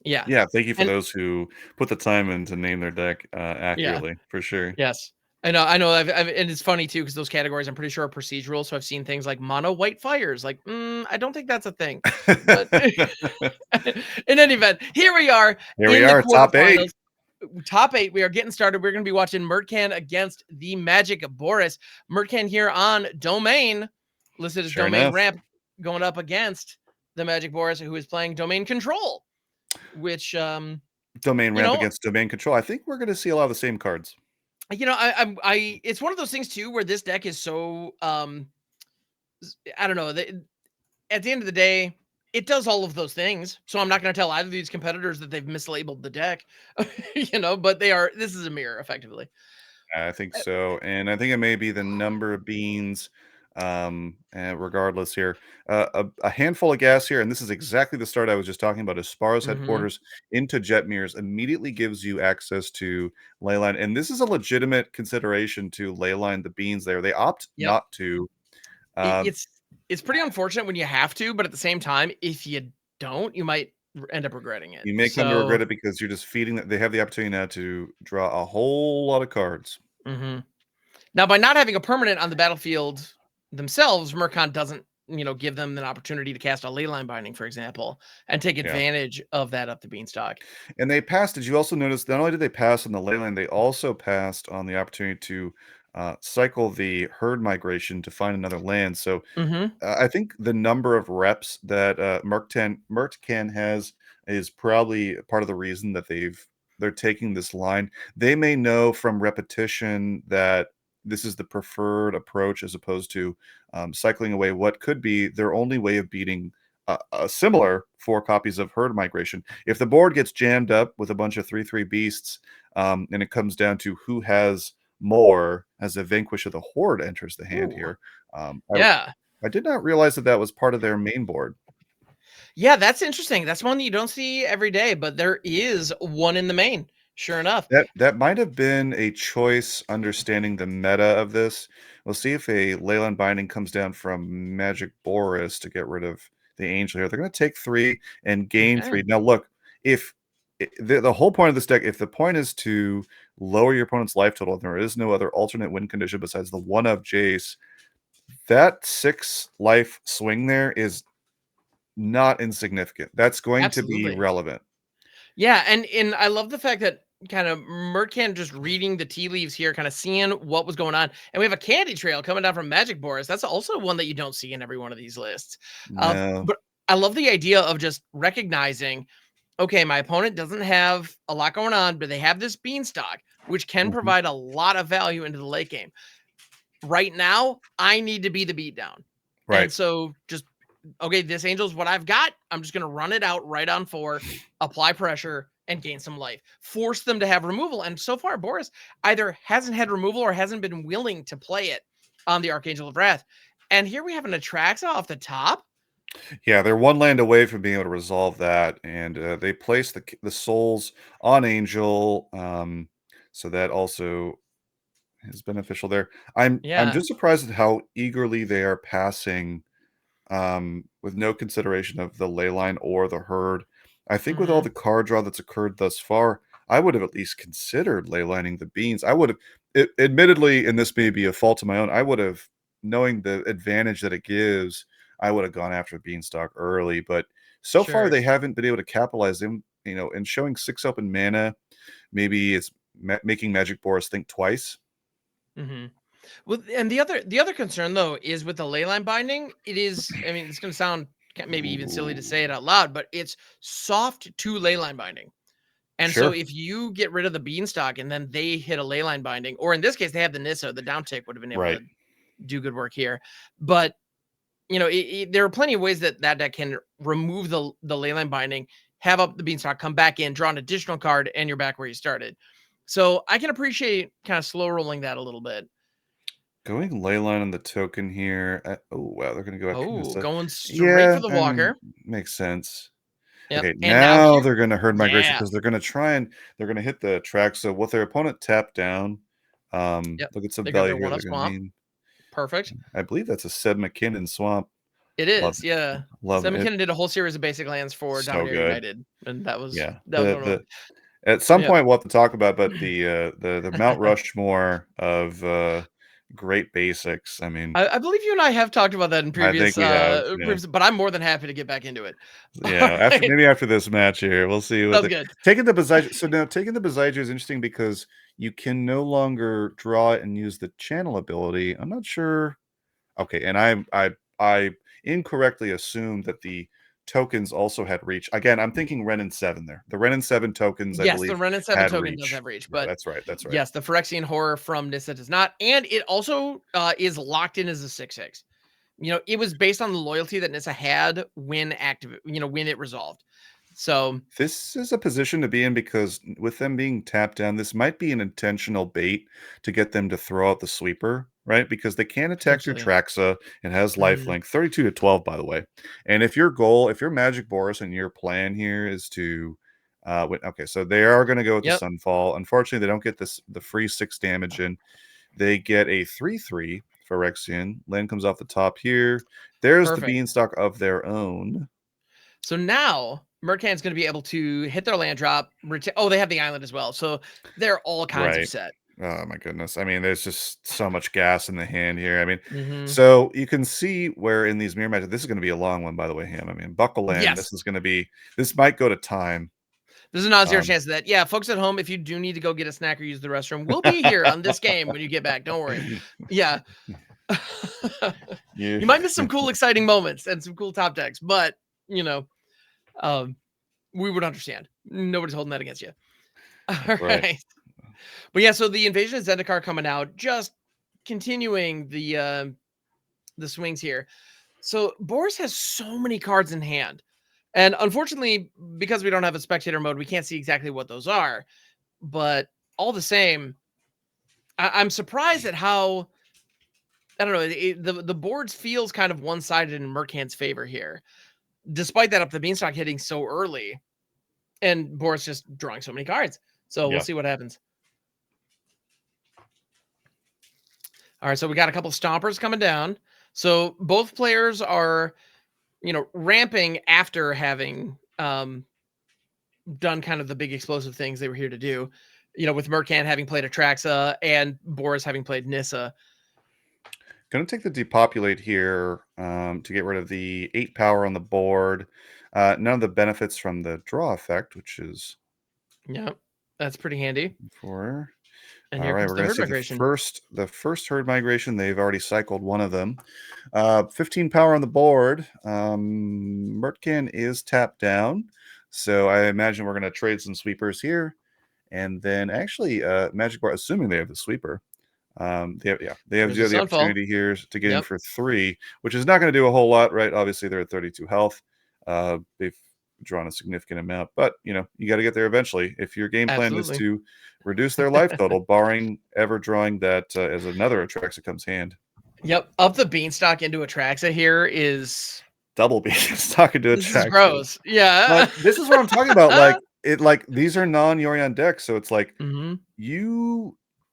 Yeah. Yeah, thank you for And those who put the time in to name their deck yeah. accurately, for sure. Yes. I know, and it's funny too because those categories I'm pretty sure are procedural. So I've seen things like mono white fires. Like, I don't think that's a thing. But in any event, here we are Here we in the are, top 8. quarterfinals. Top 8. We are getting started. We're going to be watching Mertcan against the Magic Boris. Mertcan here on Domain, listed as Sure Domain enough. Ramp, going up against the Magic Boris, who is playing Domain Control, which Domain you ramp know, against domain control. I think we're gonna see a lot of the same cards. it's one of those things too where this deck is so I don't know. At the end of the day, it does all of those things. So I'm not going to tell either of these competitors that they've mislabeled the deck, but this is a mirror effectively. I think so, and I think it may be the number of beans, regardless here. A handful of gas here, and this is exactly the start I was just talking about. As Sparrow's Mm-hmm. headquarters into Jetmir's immediately gives you access to Leyline, and this is a legitimate consideration to Leyline the beans there. They opt Yep. not to. It, Um, it's it's pretty unfortunate when you have to, but at the same time, if you don't, you might end up regretting it. you may come to So, regret it because you're just feeding that they have the opportunity now to draw a whole lot of cards. mhm. Now by not having a permanent on the battlefield themselves, Murkon doesn't give them an opportunity to cast a leyline binding, for example, and take Yeah. advantage of that up the beanstalk. And they passed. Did you also notice? Not only did they pass on the leyline, they also passed on the opportunity to cycle the herd migration to find another land. So Mm-hmm. I think the number of reps that Mertcan has is probably part of the reason that they're taking this line. They may know from repetition that this is the preferred approach as opposed to cycling away what could be their only way of beating a similar 4 copies of herd migration. If the board gets jammed up with a bunch of 3/3 beasts, and it comes down to who has more as a vanquish of the horde enters the hand Ooh. here. Yeah. I did not realize that that was part of their main board. Yeah, that's interesting. That's one that you don't see every day, but there is one in the main. Sure enough. That might have been a choice understanding the meta of this. We'll see if a Leyland Binding comes down from Magic Boris to get rid of the Angel here. They're going to take 3 and gain Okay. 3. Now, look, if the whole point of this deck, if the point is to lower your opponent's life total, and there is no other alternate win condition besides the one of Jace, that 6 life swing there is not insignificant. That's going to be Absolutely. relevant. Yeah, and I love the fact that kind of Mercan just reading the tea leaves here, kind of seeing what was going on. And we have a candy trail coming down from Magic Boris. That's also one that you don't see in every one of these lists. No. But I love the idea of just recognizing, okay, my opponent doesn't have a lot going on, but they have this beanstalk, which can Mhm. provide a lot of value into the late game. Right now, I need to be the beatdown. And Right. so just okay, this angel's what I've got. I'm just gonna run it out right on 4, apply pressure, and gain some life. Force them to have removal. And so far, Boris either hasn't had removal or hasn't been willing to play it on the Archangel of Wrath. And here we have an Atraxa off the top. Yeah, they're one land away from being able to resolve that, and they place the souls on Angel, so that also is beneficial there. I'm Yeah. just surprised at how eagerly they are passing, with no consideration of the ley line or the herd. I think with all Hmm. the card draw that's occurred thus far, I would have at least considered ley lining the beans. I would have, admittedly, and this may be a fault of my own, I would have, knowing the advantage that it gives, I would have gone after Beanstalk early. But so far, Sure. they haven't been able to capitalize them. And showing 6 open mana, maybe it's making Magic Boris think twice. Hmm. Well, and the other concern though is with the leyline binding. It is. I mean, it's going to sound maybe even silly to say it out loud, but it's soft to leyline binding. And so Sure. if you get rid of the beanstalk and then they hit a leyline binding, or in this case, they have the Nissa, the down tick would have been able Right. to do good work here. But there are plenty of ways that deck can remove the leyline binding, have up the beanstalk, come back in, draw an additional card, and you're back where you started. So I can appreciate kind of slow rolling that a little bit. Going Leyline on the token here. Oh, wow, they're going to go after Oh, Nissa. going straight Yeah, for the I mean, walker. makes sense. Yep. Okay, And now now here, they're going to herd migration yeah, because they're going to hit the track. So with their opponent tapped down, yep. look at some They got value their here. one up They're going to swamp. mean, Perfect. I believe that's a Seb McKinnon swamp. It Love is, it. yeah. Love Sam it. McKinnon did a whole series of basic lands for So Dominaria good. United, and that was Yeah. one of them. At some Yeah. point we'll have to talk about, but the Mount Rushmore of great basics. I mean, I believe you and I have talked about that in I think we have. Yeah. but I'm more than happy to get back into it. Yeah, after Alright, maybe after this match here, we'll see what sounds the good. taking the Bazaiju. So now taking the Bazaiju is interesting because you can no longer draw it and use the channel ability. I'm not sure. Okay, and I incorrectly assumed that the tokens also had reach. Again, I'm thinking Ren and 7 there. The Ren and 7 tokens, I Yes, the believe, Ren and 7 had token does reach. have reach, Yeah, but that's right. That's right. yes, the Phyrexian Horror from Nissa does not, and it also, is locked in as a 6/6. You know, it was based on the loyalty that Nissa had when when it resolved. So, This is a position to be in because with them being tapped down, this might be an intentional bait to get them to throw out the sweeper, right? Because they can attack through potentially. Traxa and has Mhm. lifelink 32 to 12, by the way. And if your goal, if you're Magic Boris and your plan here is to okay, so they are going to go with the Yep, Sunfall. Unfortunately, they don't get the free 6 damage in. They get a 3/3 Phyrexian. Land comes off the top here. There's the perfect. beanstalk of their own. So now Mercan's gonna be able to hit their land drop, they have the island as well, so they're all kinds of Right. set. Oh my goodness. I mean, there's just so much gas in the hand here. I mean, Mhm. so you can see where in these mirror matches, this is going to be a long one, by the way, Ham. I mean, buckle in. Yes. This is going to be, this might go to time. There's a non-zero Um, chance of that. Yeah, folks at home, if you do need to go get a snack or use the restroom, we'll be here on this game when you get back, don't worry. Yeah. you, You might miss some cool, exciting moments and some cool top decks, but, you know, um, we would understand. Nobody's holding that against you. right. Alright. But yeah, so the Invasion of Zendikar coming out, just continuing the swings here. So Boris has so many cards in hand. And unfortunately, because we don't have a spectator mode, we can't see exactly what those are. But all the same, I'm surprised at how I don't know. The boards feels kind of one sided in Mercan's favor here, despite that up the beanstalk hitting so early, and Boris just drawing so many cards. So we'll Yeah. see what happens. All right, so we got a couple stompers coming down. So both players are, ramping after having done kind of the big explosive things they were here to do. With Mercan having played Atraxa and Boris having played Nissa. Going to take the depopulate here to get rid of the 8 power on the board. None of the benefits from the draw effect, which is Yeah, that's pretty handy. for. And All here right, comes we're the going to herd see migration. the first herd migration. They've already cycled one of them. 15 power on the board. Mertcan is tapped down, so I imagine we're going to trade some sweepers here, and then actually, Magic Bar, assuming they have the sweeper, they have There's a the Sunfall. opportunity here to get in Yep, for 3, which is not going to do a whole lot, right? Obviously, they're at 32 health. They've drawn a significant amount, but you got to get there eventually. If your game plan is absolutely. to reduce their life total, barring ever drawing that as another Atraxa comes hand. Yep, up the beanstalk into Atraxa here is Double beans talking to this is Atraxa. gross. Yeah. But this is what I'm talking about. Like these are non-Yorion decks, so it's like hmm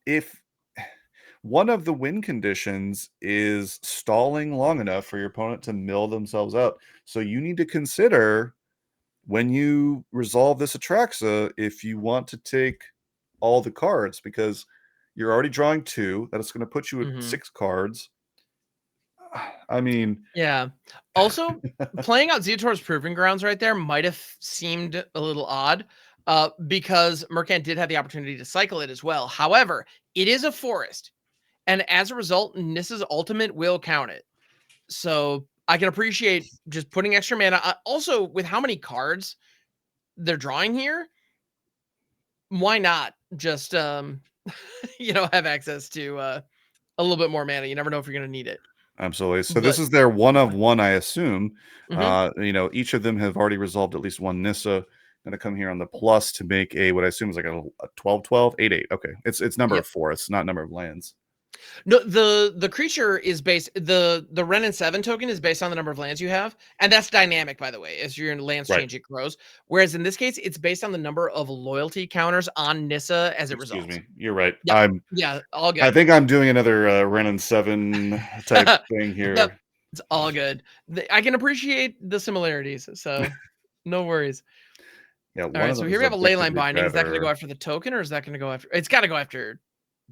if one of the win conditions is stalling long enough for your opponent to mill themselves out. So you need to consider when you resolve this Atraxa if you want to take all the cards because you're already drawing 2. That is going to put you at hmm 6 cards. I mean, Yeah. Also, playing out Zeotor's Proving Grounds right there might have seemed a little odd, because Mercant did have the opportunity to cycle it as well. However, it is a forest, and as a result, Nissa's ultimate will count it. So I can appreciate just putting extra mana. Also, with how many cards they're drawing here, why not just have access to a little bit more mana? You never know if you're gonna need it. absolutely. So this But is their one of one, I assume. mhm, Each of them have already resolved at least one Nissa. Going to come here on the plus to make a what I assume is like a 12-12, 8-8. Okay, it's number yep. of forests, not number of lands. No, the creature is based the Ren and 7 token is based on the number of lands you have, and that's dynamic, by the way. As your lands Right. change, it grows. Whereas in this case, it's based on the number of loyalty counters on Nissa as it Excuse resolves. me. You're right. Yep. Yeah, all I good. think I'm doing another Ren and 7 type thing Yep. here. It's all good. I can appreciate the similarities, so no worries. Yeah, All one right, of so them here is we have a Leyline objectively Binding. Is that going to go better. after the token, or is that going to go after? It's got to go after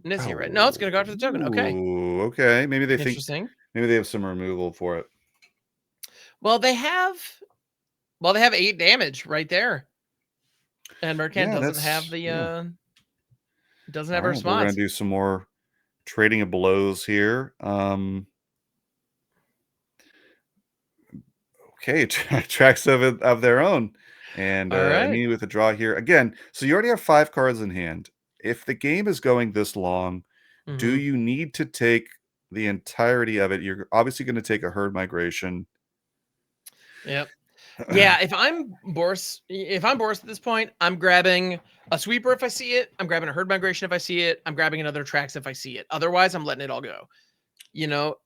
Nissi, right? No, it's Oh, going to go after the token. Okay, ooh, okay. Maybe they think interesting. maybe they have some removal for it. Well, they have 8 damage right there, and Mercan Yeah, doesn't have that's the yeah. doesn't All have a right, we're gonna response. do some more trading of blows here. Okay, tracks of their own, and All right. immediately with the draw here again. So you already have 5 cards in hand. If the game is going this long, do Mm-hmm. you need to take the entirety of it? You're obviously going to take a herd migration. Yep. Yeah, if I'm Boris at this point, I'm grabbing a sweeper if I see it. I'm grabbing a herd migration if I see it. I'm grabbing another tracks if I see it. Otherwise, I'm letting it all go.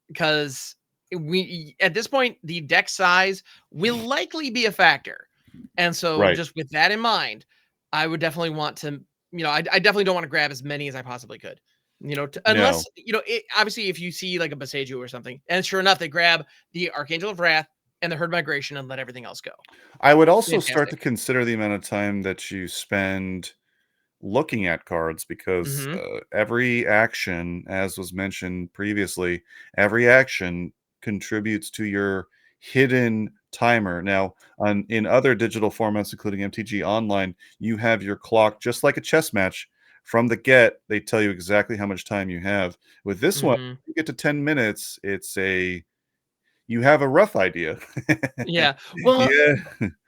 Because we at this point, the deck size will likely be a factor. And so Right. just with that in mind, I would definitely want to, I definitely don't want to grab as many as I possibly could. No. Unless, obviously if you see like a Boseiju or something, and sure enough, they grab the Archangel of Wrath and the herd migration and let everything else go. I would also start to Fantastic. consider the amount of time that you spend looking at cards because Mm-hmm. every action, as was mentioned previously, every action contributes to your hidden timer. Now, in other digital formats, including MTG Online, you have your clock just like a chess match. From the get, they tell you exactly how much time you have. With this one, Mm-hmm. you get to 10 minutes. You have a rough idea. Yeah. Well, Yeah,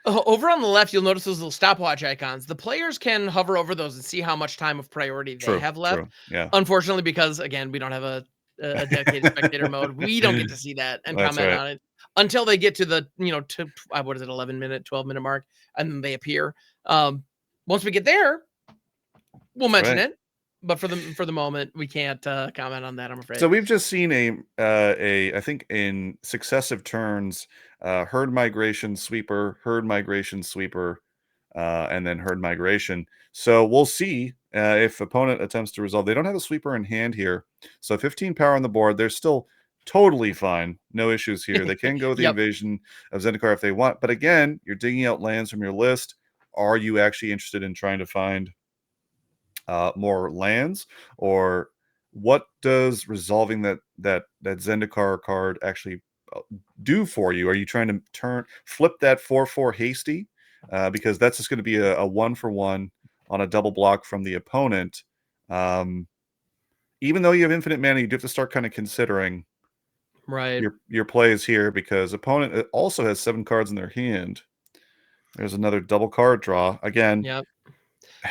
over on the left, you'll notice those little stopwatch icons. The players can hover over those and see how much time of priority they true, have left. true. Yeah. Unfortunately, because again, we don't have a dedicated spectator mode, we don't get to see that and That's comment right. on it until they get to the what is it, 11-minute, 12-minute mark, and then they appear. Once we get there, we'll That's mention right. it, but for the moment, we can't comment on that. I'm So afraid. we've just seen I think in successive turns, herd migration sweeper, and then herd migration. So we'll see if opponent attempts to resolve. They don't have a sweeper in hand here, so 15 power on the board. They're still totally fine, no issues here. They can go with the Yep. invasion of Zendikar if they want, but again, you're digging out lands from your list. Are you actually interested in trying to find more lands, or what does resolving that Zendikar card actually do for you? Are you trying to flip that 4/4 hasty because that's just going to be a 1-for-1 on a double block from the opponent? Um, Even though you have infinite mana, you do have to start kind of considering Right. your plays here because opponent also has 7 cards in their hand. There's another double card draw again. Yep.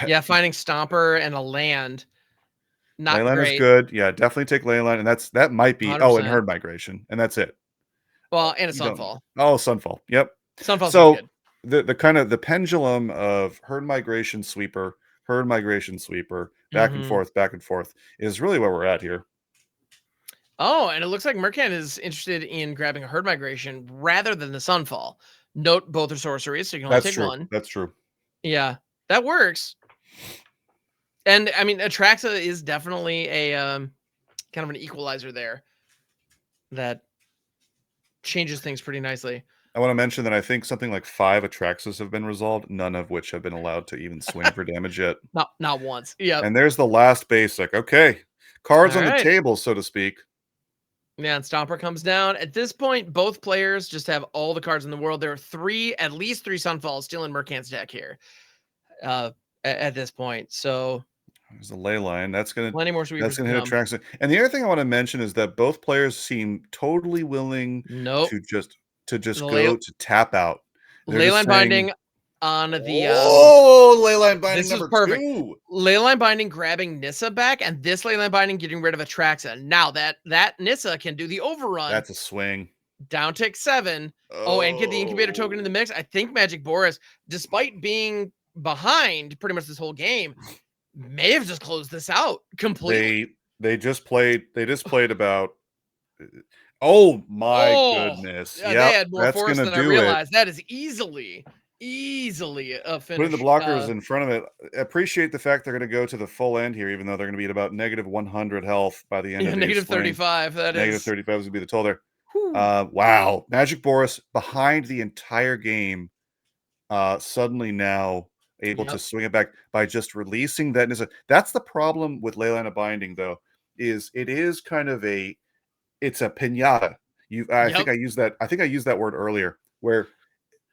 Yeah. Finding Stomper and a land, not Leyline is great. good. Yeah, definitely take Leyline, and that might be and 100%. herd migration, and that's it. Well, and a You don't Sunfall. Sunfall. Yep. Sunfall's just So good. the kind of the pendulum of herd migration sweeper, Mhm. back and forth is really where we're at here. Oh, and it looks like Mercan is interested in grabbing a herd migration rather than the Sunfall. Note both are sorceries, so you can only That's take true. one. That's true. Yeah, that works. And I mean, Atraxa is definitely a kind of an equalizer there that changes things pretty nicely. I want to mention that I think something like 5 Atraxas have been resolved, none of which have been allowed to even swing for damage yet. Not once. Yep. And there's the last basic. Okay. Cards All on the right. table, so to speak. Yeah, and Stomper comes down. At this point, both players just have all the cards in the world. There are at least three Sunfalls still in Mercan's deck here. At this point. So There's a ley line. plenty more That's sweepers to gonna hit a come. track. And the other thing I want to mention is that both players seem totally willing Nope. to just The ley go to tap out. They're just Leyline saying, Binding on the "Oh, ley line binding this is number perfect. 2." Leyline Binding grabbing Nissa back, and this Leyline Binding getting rid of Atraxa. Now that Nissa can do the overrun That's a swing. down tick 7. Oh, and get the incubator token in the Oh. mix. I think Magic Boris, despite being behind pretty much this whole game, may have just closed this out completely. They just played about oh my Oh, goodness. yeah, they Yep, had more that's force gonna than I do it. realized. That is easily a Putting the finish. blockers in front of it. Appreciate the fact they're gonna go to the full end here, even though they're gonna be at about -100 health by the end Yeah, of the negative swing. 35. That Negative is 35 is gonna be the total there. Whew. Wow. Magic Boris behind the entire game, suddenly now able to Yep. swing it back by just releasing that Nissa. That's the problem with Leyline of Binding, though, is it is kind of it's a pinata. Yep. I think I used that word earlier, where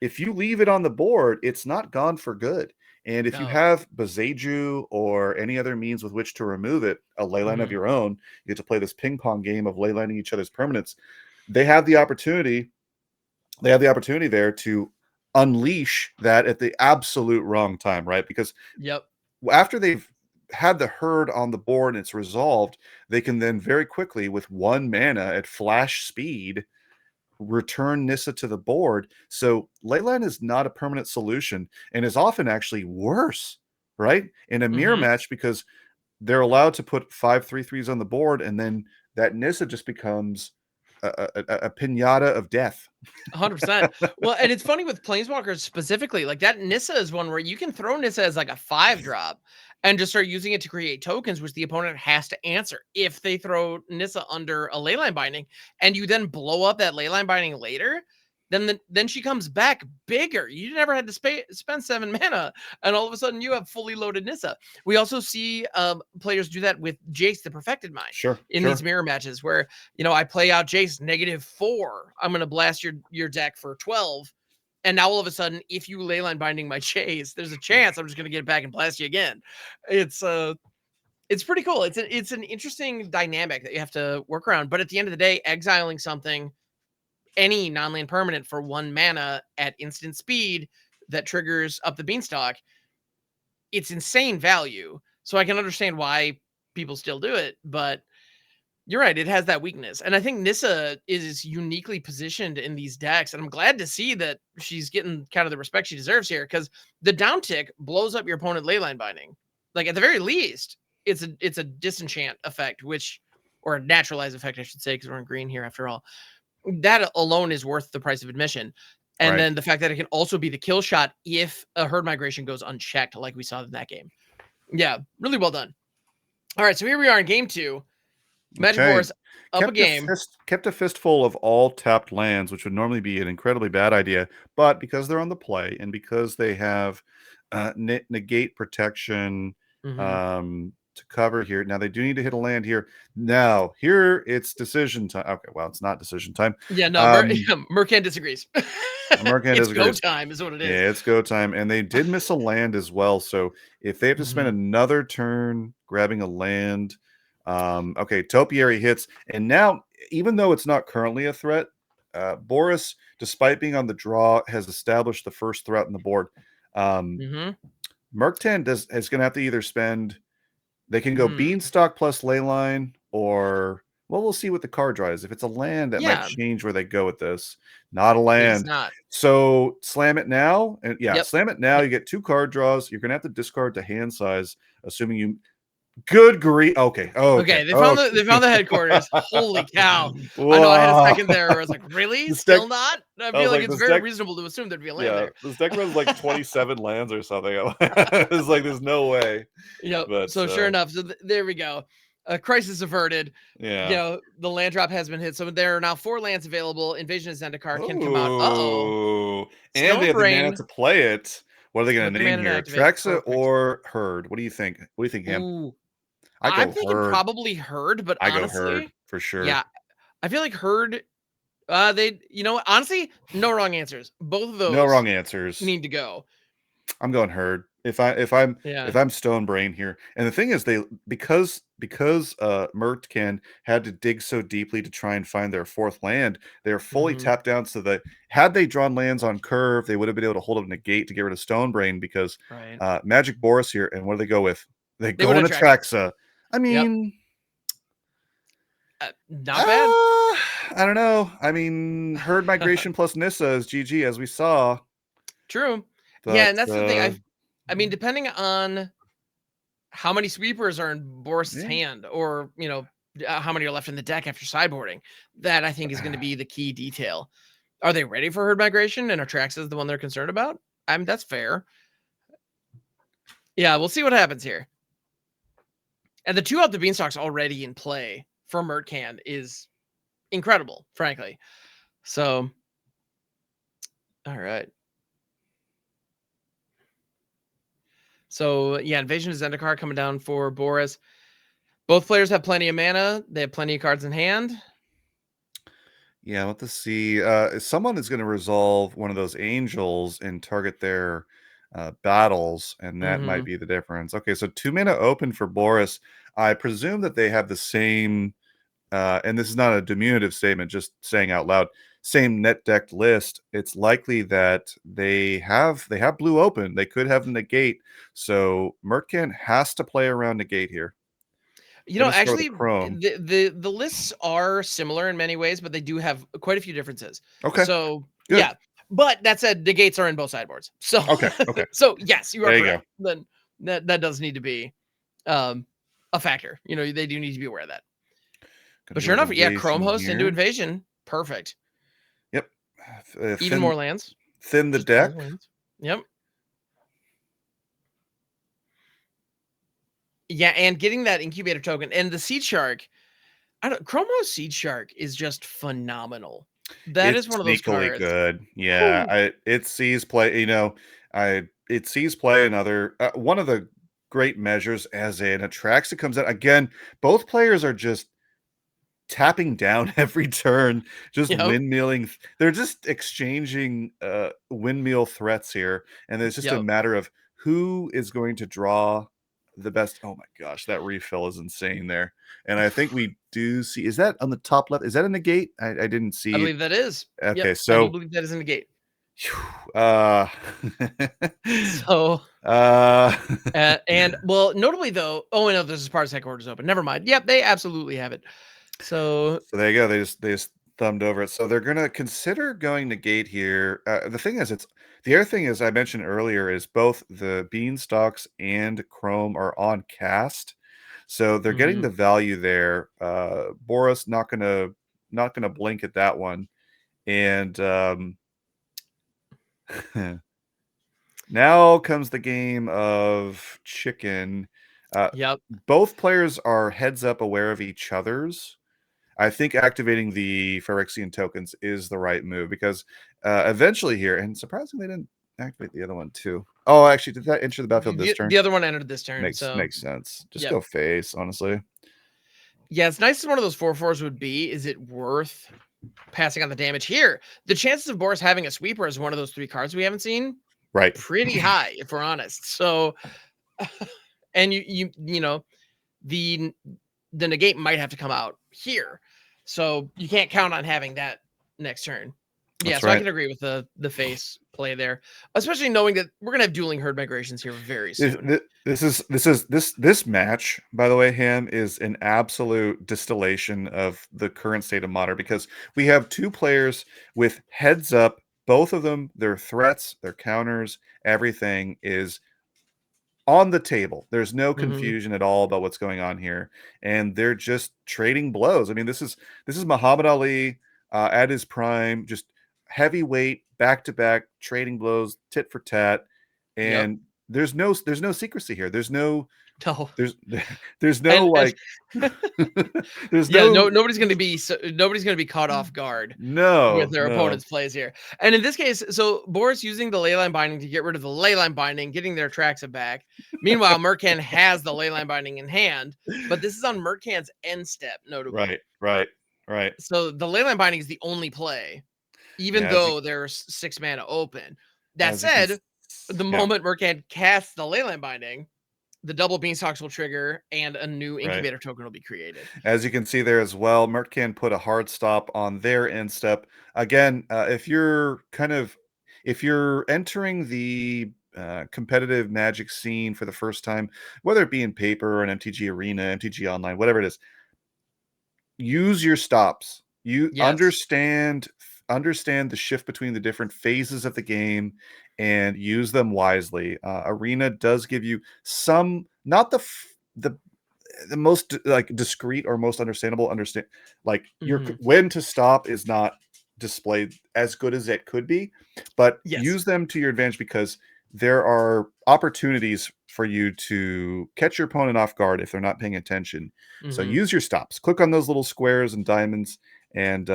if you leave it on the board, it's not gone for good. And if you No. have Bezeju or any other means with which to remove it, a leyline of Mhm. your own, you get to play this ping pong game of leylining each other's permanents. They have the opportunity. They have the opportunity there to unleash that at the absolute wrong time, right? Because Yep. after they've had the herd on the board and it's resolved, they can then very quickly, with 1 mana at flash speed, return Nissa to the board. So Leyline is not a permanent solution and is often actually worse, right? In a mirror Mhm. match, because they're allowed to put 5/3/3s on the board, and then that Nissa just becomes a pinata of death. 100%. Well, and it's funny with planeswalkers specifically, like that Nissa is one where you can throw Nissa as like a 5-drop and just start using it to create tokens, which the opponent has to answer. If they throw Nissa under a leyline binding and you then blow up that leyline binding later, then she comes back bigger. You never had to spend 7 mana, and all of a sudden you have fully loaded Nissa. We also see players do that with Jace the Perfected Mind Sure, in these sure. mirror matches where I play out Jace -4. I'm gonna blast your deck for 12. And now all of a sudden, if you leyline binding my Chase, there's a chance I'm just gonna get it back and blast you again. It's pretty cool. It's an interesting dynamic that you have to work around. But at the end of the day, exiling something, any non-land permanent for 1 mana at instant speed that triggers up the beanstalk, it's insane value. So I can understand why people still do it, but you're right. It has that weakness. And I think Nissa is uniquely positioned in these decks. And I'm glad to see that she's getting kind of the respect she deserves here, because the downtick blows up your opponent leyline binding. Like at the very least, it's a disenchant effect, or a naturalized effect, I should say, because we're in green here after all. That alone is worth the price of admission. And Right. then the fact that it can also be the kill shot if a herd migration goes unchecked, like we saw in that game. Yeah, really well done. All right, so here we are in game 2. Magic Okay. Boris up a game. Kept a fistful of all tapped lands, which would normally be an incredibly bad idea, but because they're on the play and because they have negate protection Mhm. to cover here. Now they do need to hit a land here. Now here it's decision time. Okay, well it's not decision time. Yeah, no, Um, Mercan disagrees. Mercan It's go disagrees. time is what it is. Yeah, it's go time, and they did miss a land as well. So if they have to spend Mhm. another turn grabbing a land, okay, Topiary hits, and now even though it's not currently a threat, Boris, despite being on the draw, has established the first threat on the board. Um, Mhm. Merc 10 is going to have to either spend. They can go Mm. Beanstalk plus Leyline, or well, we'll see what the card draw is. If it's a land, that might Yeah, change where they go with this. Not a it is land. not. So slam it now, and yeah, Yep. slam it now. You get 2 card draws. You're gonna have to discard to hand size, assuming you. Good grief. Okay. Okay. Okay, they Okay. found the headquarters. Holy cow. I know I had a Wow. second there where I was like, "Really? This deck. Still not?" I I was feel like like, it's this very deck. reasonable to assume there'd be a land Yeah, there. this deck runs like 27 lands or something. It's like there's no way. Yep. But So sure enough, so there we go. Crisis averted. yeah. The land drop has been hit. So there are now 4 lands available. Invasion of Zendikar can come out. Uh-oh. Oh, and they Stone have the mana Brain to play it. What are they going with to the name mana to here? activate. Trexa Perfect. or Herd? What do you think? What do you think, Ham? Ooh. I I'm go thinking Herd. probably Herd, but I go Herd honestly, for sure. yeah, I feel like Herd, they, what? Honestly, no wrong answers. Both of No those wrong answers. need to go. I'm going Herd. If Yeah. I'm Stone Brain here, and the thing is, they because Mertcan had to dig so deeply to try and find their 4th land, they're fully Hmm. tapped down. So that had they drawn lands on curve, they would have been able to hold up negate to get rid of Stone Brain, because Right. Magic Boris here, and what do they go with? They They go would in attract it. Atraxa. I Yep. mean, Not bad. I don't know. I mean, herd migration plus Nissa is GG, as we saw. True. Yeah, But and that's the thing. I mean, depending on how many sweepers are in Boris's yeah, hand, or how many are left in the deck after sideboarding, that I think is going to be the key detail. Are they ready for herd migration, and Atraxa is the one they're concerned about? I mean, that's fair. Yeah, we'll see what happens here. And the 2 up the beanstalks already in play for Mertcan is incredible, frankly. So, all right. So yeah, Invasion of Zendikar coming down for Boris. Both players have plenty of mana. They have plenty of cards in hand. Yeah, let's see. Someone is going to resolve one of those angels and target their battles, and that might be the difference. Okay, so 2 mana open for Boris. I presume that they have the same, and this is not a diminutive statement, just saying out loud, same net deck list. It's likely that they have blue open. They could have negate. So Mertcan has to play around negate here. You know, Gonna start with actually, the Chrome. the lists are similar in many ways, but they do have quite a few differences. Okay, So good. yeah, but that said, the gates are in both sideboards. So Okay. so yes, you are There you correct. go. Then that does need to be a factor. You know, they do need to be aware of that. Gonna But go sure with enough, yeah, Chrome Invasion host into here. Invasion, perfect. Yep. Even more lands. Thin the Just more deck. lands. Yep. Yeah, and getting that incubator token and the Seed Shark. Chromo Seed Shark is just phenomenal. That It's is one of those sneakily cards. good. Yeah, Whew. it sees play. It sees play in other. One of the great measures as an Atraxa comes out again. Both players are just tapping down every turn, just Yep. windmilling. They're just exchanging windmill threats here, and it's just a Yep. matter of who is going to draw the best. Oh my gosh, that refill is insane there. And I think we do see. Is that on the top left? Is that a negate? I didn't I see. believe that is. Yep. Okay, I do so believe that is in the gate. uh, So uh, and well, notably though, oh no, this is Parsec headquarters open. Never mind. Yep, they absolutely have it. So So there you go. They just thumbed over it. So they're gonna consider going negate here. The thing is, the other thing is I mentioned earlier is both the beanstalks and Chrome are on cast, so they're getting the value there. Boris not gonna blink at that one, and now comes the game of chicken. yep. Both players are heads up aware of each other's. I think activating the Phyrexian tokens is the right move because eventually here, and surprisingly, they didn't activate the other one too. Oh, actually, did that enter the battlefield this turn? The other one entered this turn. So Makes sense. Just yep. go face, honestly. Yeah, it's nice as one of those 4/4s would be. Is it worth passing on the damage here? The chances of Boris having a sweeper as one of those 3 cards we haven't seen, Right. pretty high, if we're honest. So and you know, the negate might have to come out here. So you can't count on having that next turn. Yeah, That's so I right. can agree with the face play there, especially knowing that we're gonna have dueling herd migrations here very soon. This match, by the way, Ham is an absolute distillation of the current state of Modern because we have 2 players with heads up. Both of them, their threats, their counters, everything is on the table. There's no confusion at all about what's going on here, and they're just trading blows. I mean, this is Muhammad Ali at his prime, just heavyweight, back to back trading blows, tit for tat, Yep. and there's no secrecy here. No. There's there's no And like there's yeah, no nobody's gonna be caught off guard with their no opponent's plays here. And in this case, so Boris using the leyline binding to get rid of the leyline binding, getting their Traxa back. Meanwhile, Mercan has the leyline binding in hand, but this is on Mercan's end step, notably. right. So the leyline binding is the only play, even Yeah, though there's 6 mana open. That as you can said, the yeah, moment Mercan casts the leyline binding, the double beanstalks will trigger and a new right. incubator token will be created. As you can see there as well, Mertcan put a hard stop on their end step. Again, if you're entering the competitive Magic scene for the first time, whether it be in paper or an MTG Arena, MTG Online, whatever it is, use your stops. You Yes. understand the shift between the different phases of the game and use them wisely. Arena does give you some, not the most like discreet or most understandable like when to stop is not displayed as good as it could be, but Yes. use them to your advantage because there are opportunities for you to catch your opponent off guard if they're not paying attention. So use your stops, click on those little squares and diamonds and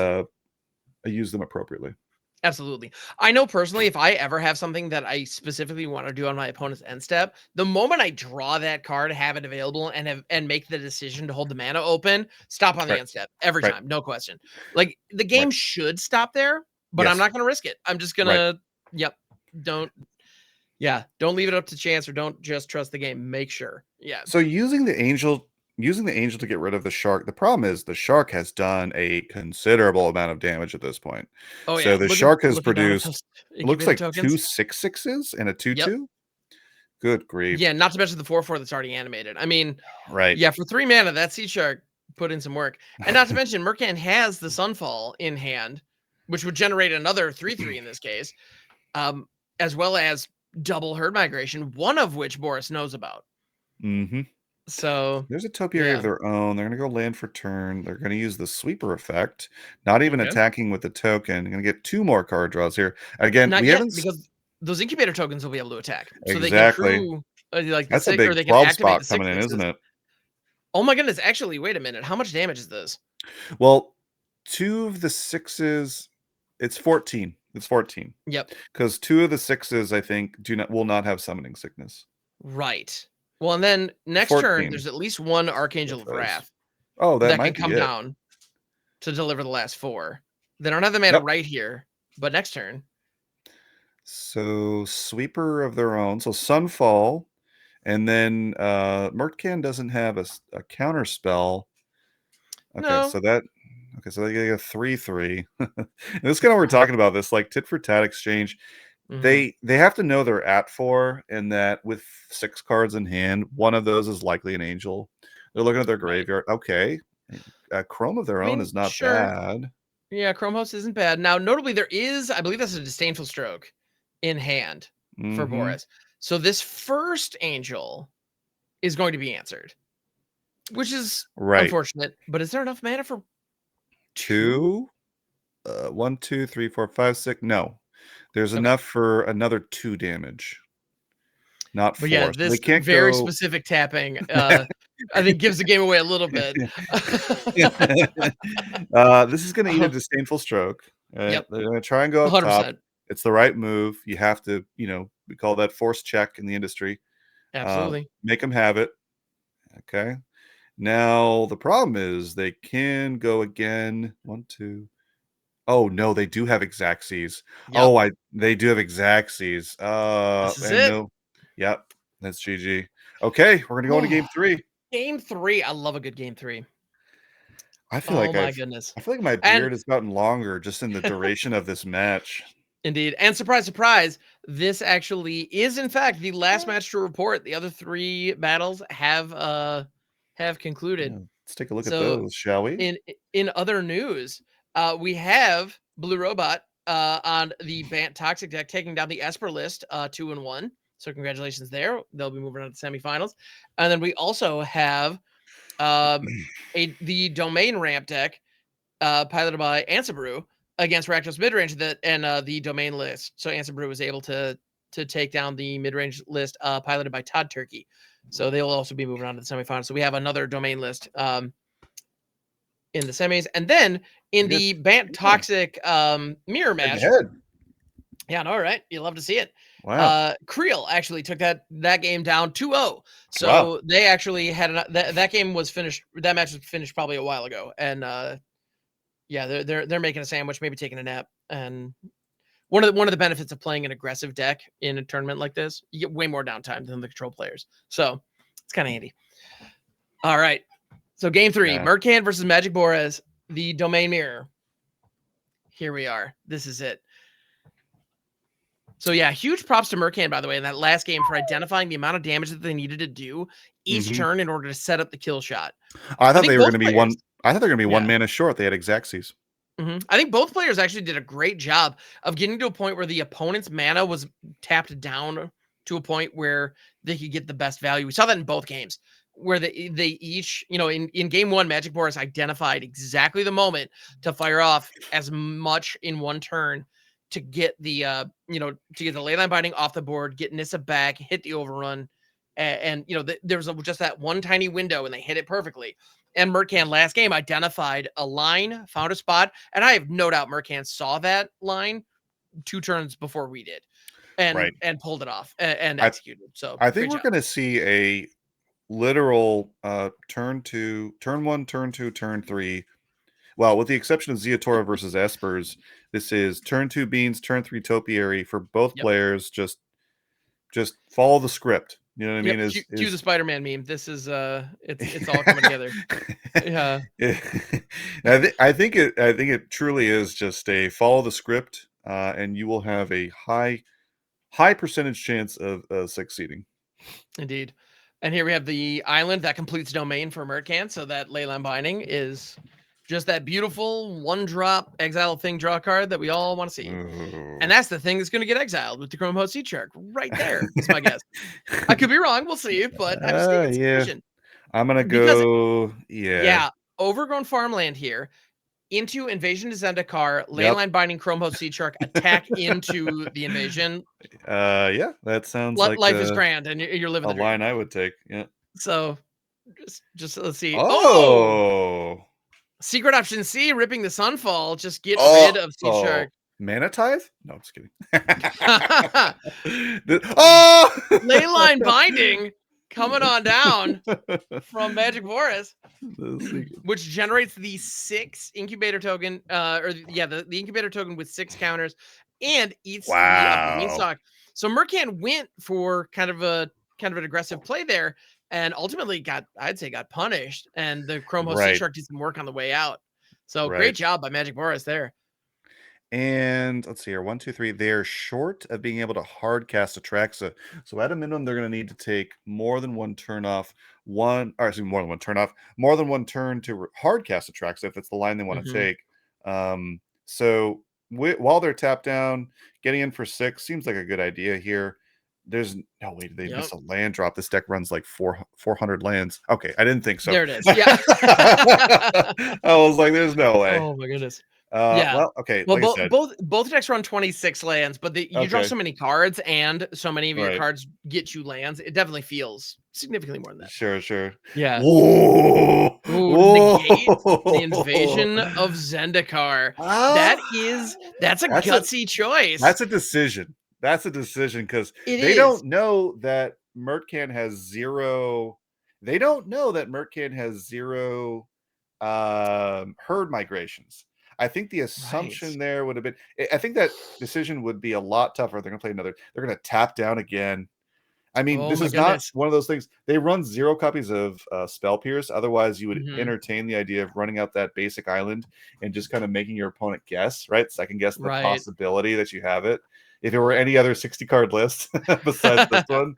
use them appropriately. Absolutely. I know personally, if I ever have something that I specifically want to do on my opponent's end step, the moment I draw that card, have it available, and make the decision to hold the mana open, stop on the Right. end step every Right. time, no question. Like the Right. game should stop there, but I'm Yes. not going to risk it. I'm just Right. gonna, yep, don't, yeah, don't leave it up to chance or don't just trust the game. Make sure, yeah. So using the angel to get rid of the shark. The problem is the shark has done a considerable amount of damage at this point. Oh So yeah, the shark has looking down at produced those it looks incubator like two tokens. 6/6s and a Yep. 2/2. Good grief. Yeah, not to mention the 4/4 that's already animated. I mean, Right. yeah, for 3 mana, that Sea Shark put in some work. And not to mention, Mercan has the Sunfall in hand, which would generate another 3/3 in this case, as well as double Herd Migration, one of which Boris knows about. Mm-hmm. So, There's a topiary of yeah. their own. They're going to go land for turn. They're going to use the sweeper effect, not even Okay. attacking with the token. Going to get 2 more card draws here. Again, Not we yet, haven't because those incubator tokens will be able to attack. So they can exactly. crew like the That's a 6, or big they can 12 activate the spot six coming in, isn't sixes. it? Oh my goodness, actually, wait a minute. How much damage is this? Well, 2 of the 6s, it's 14. It's 14. Yep. Because 2 of the 6s, I think, will not have summoning sickness. Right. Well, and then next turn, 14. there's at least one Archangel With of those. Wrath Oh, that that can might be come it. down to deliver the last 4. They don't have the mana Yep. right here, but next turn. So sweeper of their own. So Sunfall, and then Murtcan doesn't have a counter spell. Okay, No. so they get a 3/3. And this is kind of what we're talking about. This like tit for tat exchange. Mhm. They have to know they're at 4, and that with 6 cards in hand, one of those is likely an angel. They're looking at their Right. graveyard. Okay, Chrome of their I own mean, is not sure. bad. Yeah, Chrome Host isn't bad. Now, notably, there is, I believe that's a Disdainful Stroke in hand for Mm-hmm. Boris. So this first angel is going to be answered, which is Right. unfortunate. But is there enough mana for 2? 2, 1, 2, 3, 4, 5, 6. No, there's Okay. enough for another 2 damage, not But yeah, 4. So they this can't very go. specific tapping, I think gives the game away a little bit. This is going to eat a Oh, disdainful stroke. yep, They're going to try and go up top. 100%. It's the right move. You have to, we call that force check in the industry. Absolutely. Make them have it. Okay. Now the problem is they can go again. 1, 2. Oh no, they do have Xaxes. Yep. They do have Xaxes. This is And it. no, yep, that's GG. Okay, we're gonna go into game 3. Game 3. I love a good game 3. I feel Oh like my goodness. I feel like my And beard has gotten longer just in the duration of this match. indeed. And surprise, surprise, this actually is in fact the last match to report. The other 3 battles have concluded. Yeah, let's take a look at So those, shall we? in other news, we have Blue Robot on the Bant Toxic deck taking down the Esper list 2-1. So congratulations there. They'll be moving on to semifinals. And then we also have the Domain Ramp deck piloted by Ansabrew against Rakdos Midrange and the Domain list. So Ansabrew was able to take down the mid-range list piloted by Todd Turkey. So they'll also be moving on to the semifinals. So we have another Domain list in the semis. And then in Good. the Bant Toxic mirror Head to match. head. Yeah, no, all right. You love to see it. Wow. Creel actually took that game down 2-0. So Wow. they actually had that game was finished. That match was finished probably a while ago. And yeah, they're making a sandwich, maybe taking a nap. And one of the benefits of playing an aggressive deck in a tournament like this, you get way more downtime than the control players. So it's kind of handy. All right. So game 3, Yeah. Mercan versus Magic Boris, the Domain Mirror. Here we are. This is it. So yeah, huge props to Mercan, by the way, in that last game for identifying the amount of damage that they needed to do each turn in order to set up the kill shot. I thought think they were both going to be players- one Yeah. mana short. They had Xaxes. I think both players actually did a great job of getting to a point where the opponent's mana was tapped down to a point where they could get the best value. We saw that in both games where they each, in game 1, Magic Boris identified exactly the moment to fire off as much in one turn to get the, to get the Leyline Binding off the board, get Nissa back, hit the overrun, and you know, there was just that one tiny window, and they hit it perfectly. And Mercan last game identified a line, found a spot, and I have no doubt Mercan saw that line 2 turns before we did, and pulled it off and executed. So I think great we're job. going to see a literal turn 1, turn 2, turn 3. Well, with the exception of Ziatora versus Espers, this is turn 2 Beans, turn 3 Topiary for both players. Just follow the script. You know what I mean? Cue the Spider-Man meme. This is it's all coming together. Yeah. I think it truly is just a follow the script, and you will have a high percentage chance of succeeding. Indeed. And here we have the island that completes domain for Mercan. So that Leyline Binding is just that beautiful 1-drop exile thing draw card that we all want to see. Ooh. And that's the thing that's going to get exiled with the Chrome Host Sea Shark right there. Is my guess. I could be wrong. We'll see. But I'm just thinking sufficient. I'm going to go. Yeah. Overgrown farmland here. Into Invasion to Zendikar, Leyline Binding, Chrome Host Sea Shark, attack into the invasion. Yeah, that sounds like life is grand, and you're living a the line dream. I would take. Yeah. So, just let's see. Oh, secret option C, ripping the Sunfall. Just get rid of Sea Shark. Mana Tithe? No, I'm just kidding. Leyline Binding coming on down from Magic Boris, which generates the 6 incubator token, the incubator token with 6 counters, and eats the Beanstalk. So Mercan went for kind of an aggressive play there, and ultimately got punished. And the Chrome Host Sea Shark did some work on the way out. So great job by Magic Boris there. And let's see here. 1, 2, 3. They're short of being able to hard cast Atraxa. So at a minimum, they're going to need to take more than one turn off. More than one turn to hard cast Atraxa if it's the line they want to take. So while they're tapped down, getting in for 6 seems like a good idea here. There's no way they miss a land drop. This deck runs like 400 lands. Okay, I didn't think so. There it is. Yeah. I was like, there's no way. Oh my goodness. Well, okay. Well, like I said, both decks run 26 lands, but you draw so many cards, and so many of your cards get you lands. It definitely feels significantly more than that. Sure. Yeah. Whoa. Negate the Invasion of Zendikar. That's a gutsy choice. That's a decision. Because they don't know that Mercan has 0. They don't know that Mercan has 0 herd migrations. I think the assumption there would have been. I think that decision would be a lot tougher. They're going to play another. They're going to tap down again. I mean, this is not one of those things. They run 0 copies of Spell Pierce. Otherwise, you would entertain the idea of running out that basic island and just kind of making your opponent guess, right? Second guess the possibility that you have it. If it were any other 60-card list besides this one.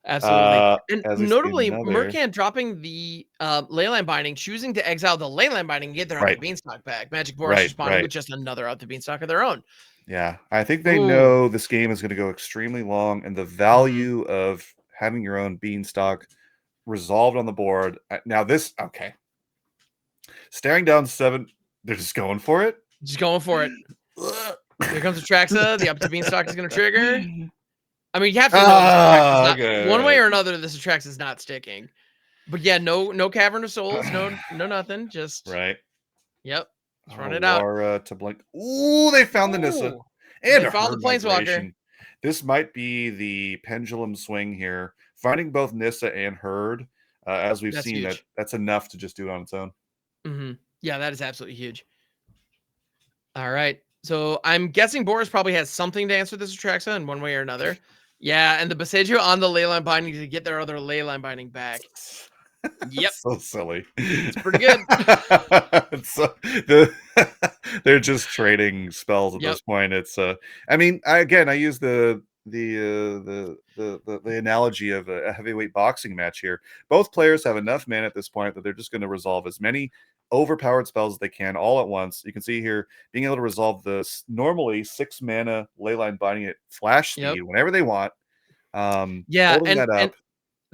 Absolutely. And notably, Mercan dropping the Leyline Binding, choosing to exile the Leyline Binding and get their other Beanstalk back. Magic Boris responding with just another out the Beanstalk of their own. Yeah, I think they know this game is going to go extremely long, and the value of having your own Beanstalk resolved on the board. Now staring down 7, they're just going for it. Just going for it. Here comes Atraxa. The up to Beanstalk is going to trigger. I mean, you have to know one way or another, this Atraxa is not sticking. But yeah, no Cavern of Souls, no nothing. Just Yep. Let's run it out. To blink. Ooh, they found the Nissa. And they found the Planeswalker. This might be the pendulum swing here. Finding both Nissa and Herd, as we've seen, that's enough to just do it on its own. Yeah, that is absolutely huge. All right. So I'm guessing Boris probably has something to answer this Atraxa in one way or another. Yeah, and the Boseiju on the Leyline Binding to get their other Leyline Binding back. Yep. So silly. It's pretty good. They're just trading spells at this point. It's I mean, I use the analogy of a heavyweight boxing match here. Both players have enough mana at this point that they're just going to resolve as many overpowered spells as they can all at once. You can see here being able to resolve the normally 6 mana Leyline Binding at flash speed whenever they want. And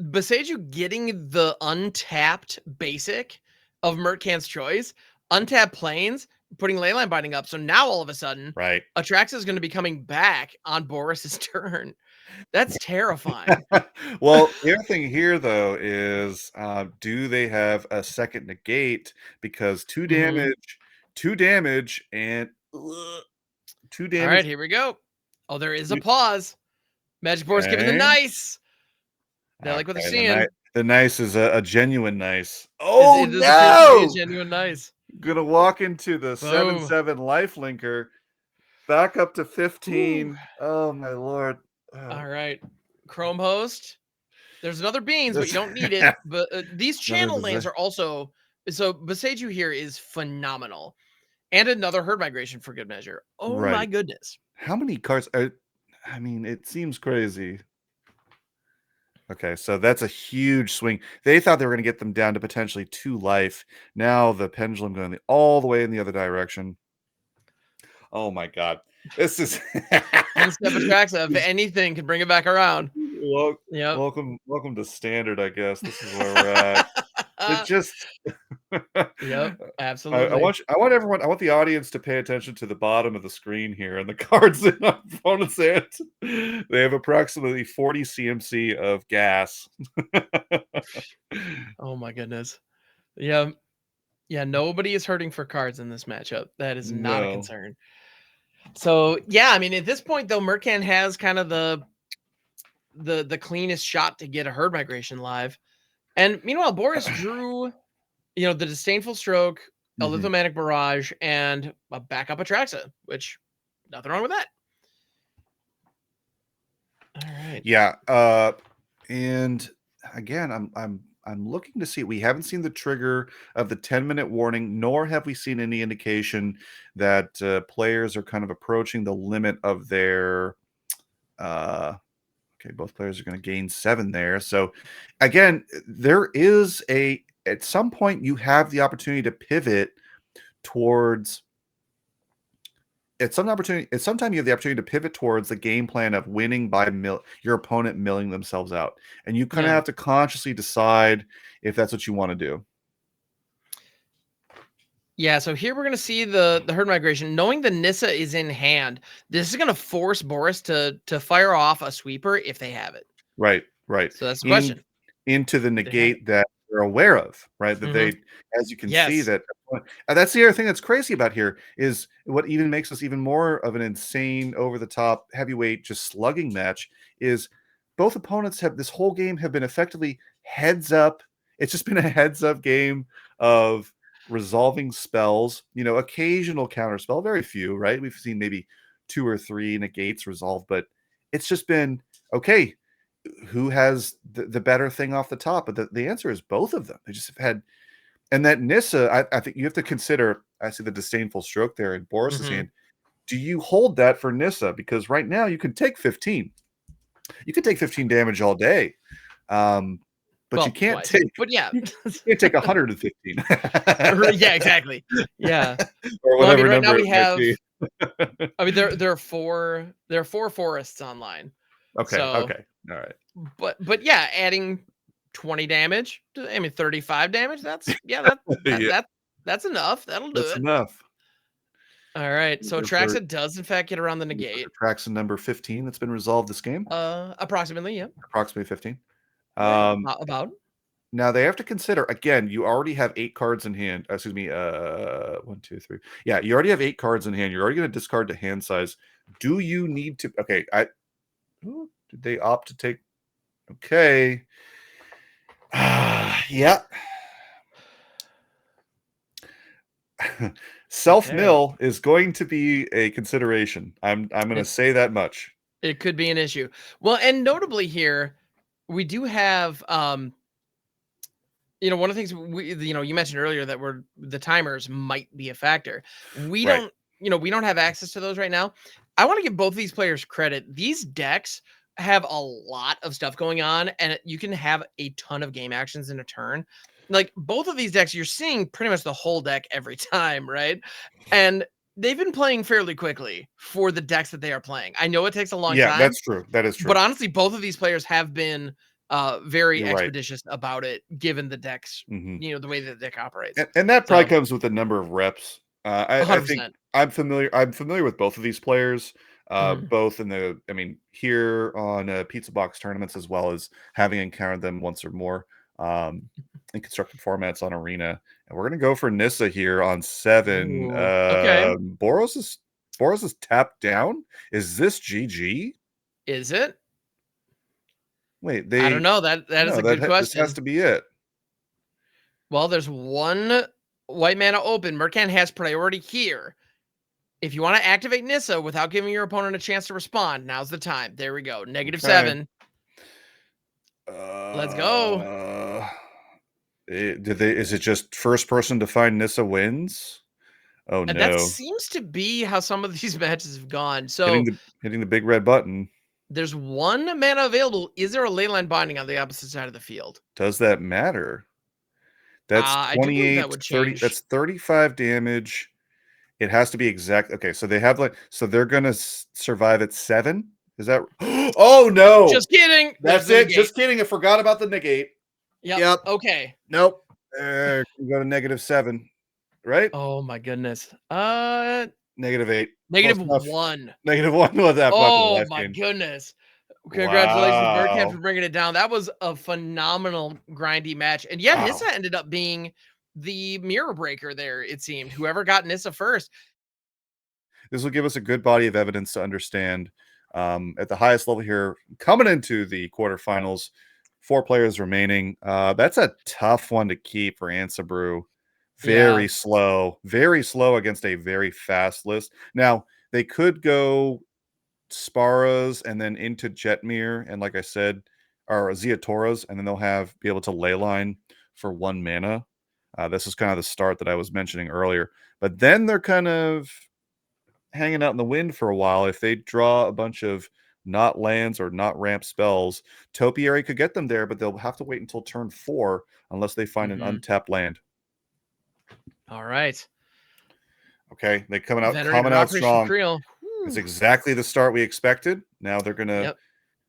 Boseiju getting the untapped basic of Mercan's choice, untapped planes, putting Leyline Binding up. So now all of a sudden, Atraxa is going to be coming back on Boris's turn. That's terrifying. Well, the other thing here though is, do they have a second negate? Because Mhm. 2 damage, and ugh, 2 All right, damage. here we go. Oh, there is a You pause. Magic Board's giving the okay? nice. They like what they're Okay, seeing. the nice is a genuine nice. Is Oh, it does appears to be a no! genuine nice. Gonna walk into the Boom. 7/7 lifelinker, back up to Whew. 15. Oh my lord. All right. Chrome host. There's another beans, but you This don't need it. But these another channel lands disaster. are also so Beseju here is phenomenal. And another herd migration for good measure. Oh my Right. goodness. How many cards are I mean, it seems crazy. Okay, so that's a huge swing. They thought they were gonna get them down to potentially 2 life. Now the pendulum going all the way in the other direction. Oh my god. This is One step Atraxa, if This anything, can bring it back around. wel Yep. welcome to standard, I guess. This is where we're at. It just Yep, I absolutely. want everyone, I want the audience to pay attention to the bottom of the screen here and the cards in our opponent's hands. They have approximately 40 CMC of gas. Oh my goodness. Yeah. Yeah, nobody is hurting for cards in this matchup. That is not a No. concern. So yeah, I mean, at this point though, Mercan has kind of the cleanest shot to get a herd migration live. And meanwhile, Boris drew, the disdainful stroke, a Mhm. lithomatic barrage, and a backup Atraxa, which nothing wrong with that. All right. Yeah, and again, I'm looking to see, we haven't seen the trigger of the 10-minute warning, nor have we seen any indication that players are kind of approaching the limit of their okay, both players are going to gain 7 there. So again, there is at some point you have the opportunity to pivot towards at some time you have the opportunity to pivot towards the game plan of winning by your opponent milling themselves out. And you kind of Yeah. have to consciously decide if that's what you want to do. Yeah, so here we're gonna see the herd migration. Knowing the Nissa is in hand, this is gonna force Boris to fire off a sweeper if they have it. Right, right. So that's the In question. into the They have it. negate that they're aware of, right? That Mhm. they, as you can see, Yes. that and that's the other thing that's crazy about here is what even makes us even more of an insane, over the top heavyweight just slugging match is both opponents have this whole game have been effectively heads up. It's just been a heads up game of resolving spells, occasional counter spell, very few, right? We've seen maybe 2 or 3 negates resolved, but it's just been okay, who has the better thing off the top? But the answer is both of them. They just have had, and that Nissa, I think you have to consider. I see the disdainful stroke there in Boris's Mhm. hand. Do you hold that for Nissa? Because right now you can take 15. You can take 15 damage all day, but you Well, can't twice. take But yeah. you can't take 115 Yeah, exactly. Yeah. or Well, I mean, whatever right now number we it might have be. I mean, there are four forests online. Okay, So, okay, all right. but yeah, adding 20 damage, I mean 35 damage, that's yeah, that that Yeah, that that's enough. That'll do that's it. enough. All right. So For Atraxa does in fact get around the negate. Traxon number 15 that's been resolved this game, Approximately, yeah. approximately 15. Right. Um, About. Now they have to consider, again, you already have 8 cards in hand. Excuse me, 1, 2, 3. Yeah, you already have 8 cards in hand. You're already going to discard to hand size. Do you need to? Okay, ooh, did they opt to take? Okay, yeah. Self Okay. mill is going to be a consideration. I'm going to It say that much. it could be an issue. Well, and notably here, we do have one of the things you mentioned earlier that the timers might be a factor. We Right. don't, we don't have access to those right now. I want to give both of these players credit. These decks have a lot of stuff going on, and you can have a ton of game actions in a turn. Like both of these decks, you're seeing pretty much the whole deck every time, right? And they've been playing fairly quickly for the decks that they are playing. I know it takes a long Yeah, time, that's true. That is but true. honestly, both of these players have been very You're right. expeditious about it, given the decks, Mhm. the way that the deck operates. And that probably So comes with the number of reps. I think 100%. I'm familiar with both of these players. Mhm. both in the, I mean, here on PizzaBox tournaments, as well as having encountered them once or more in constructed formats on Arena. And we're gonna go for Nissa here on 7. Ooh, okay. Boros is tapped down. Is this GG? Is it? Wait, I don't they know. That is no, a good this has question. to be it. Well, there's one white mana open. Mercan has priority here. If you want to activate Nissa without giving your opponent a chance to respond, now's the time. There we go. Okay. -7. Let's go. Uh, did they? Is it just first person to find Nissa wins? Oh And that no! seems to be how some of these matches have gone. Hitting So the big red button. there's one mana available. Is there a leyline binding on the opposite side of the field? Does that matter? That's I do believe that 28, would 30. change. That's 35 damage. It has to be exact. Okay, so they have like, so they're gonna survive at 7. Is that? Oh no! Just kidding. There's That's the it. negate. Just kidding. I forgot about the negate. Yep. Yep. Okay. Nope. You go to -7, right? Oh my goodness. -8. Close enough. -1. -1 was that fucking Oh life my game. goodness. Congratulations, Mercan, for Wow. bringing it down. That was a phenomenal grindy match. And yeah, Wow. Nissa ended up being the mirror breaker there, it seemed. Whoever got Nissa first. This will give us a good body of evidence to understand at the highest level here, coming into the quarterfinals, 4 players remaining. That's a tough one to keep for Ansabrew. Yeah. Very slow against a very fast list. Now, they could go Sparas and then into Jetmir, and like I said, or Ziatoras, and then they'll be able to leyline for 1 mana. This is kind of the start that I was mentioning earlier. But then they're kind of hanging out in the wind for a while. If they draw a bunch of not lands or not ramp spells, Topiary could get them there, but they'll have to wait until turn 4 unless they find an Mhm. untapped land. All right. Okay, they Venerated coming out Rockfish from strong. Creel. It's Whew. exactly the start we expected. Now they're gonna. Yep.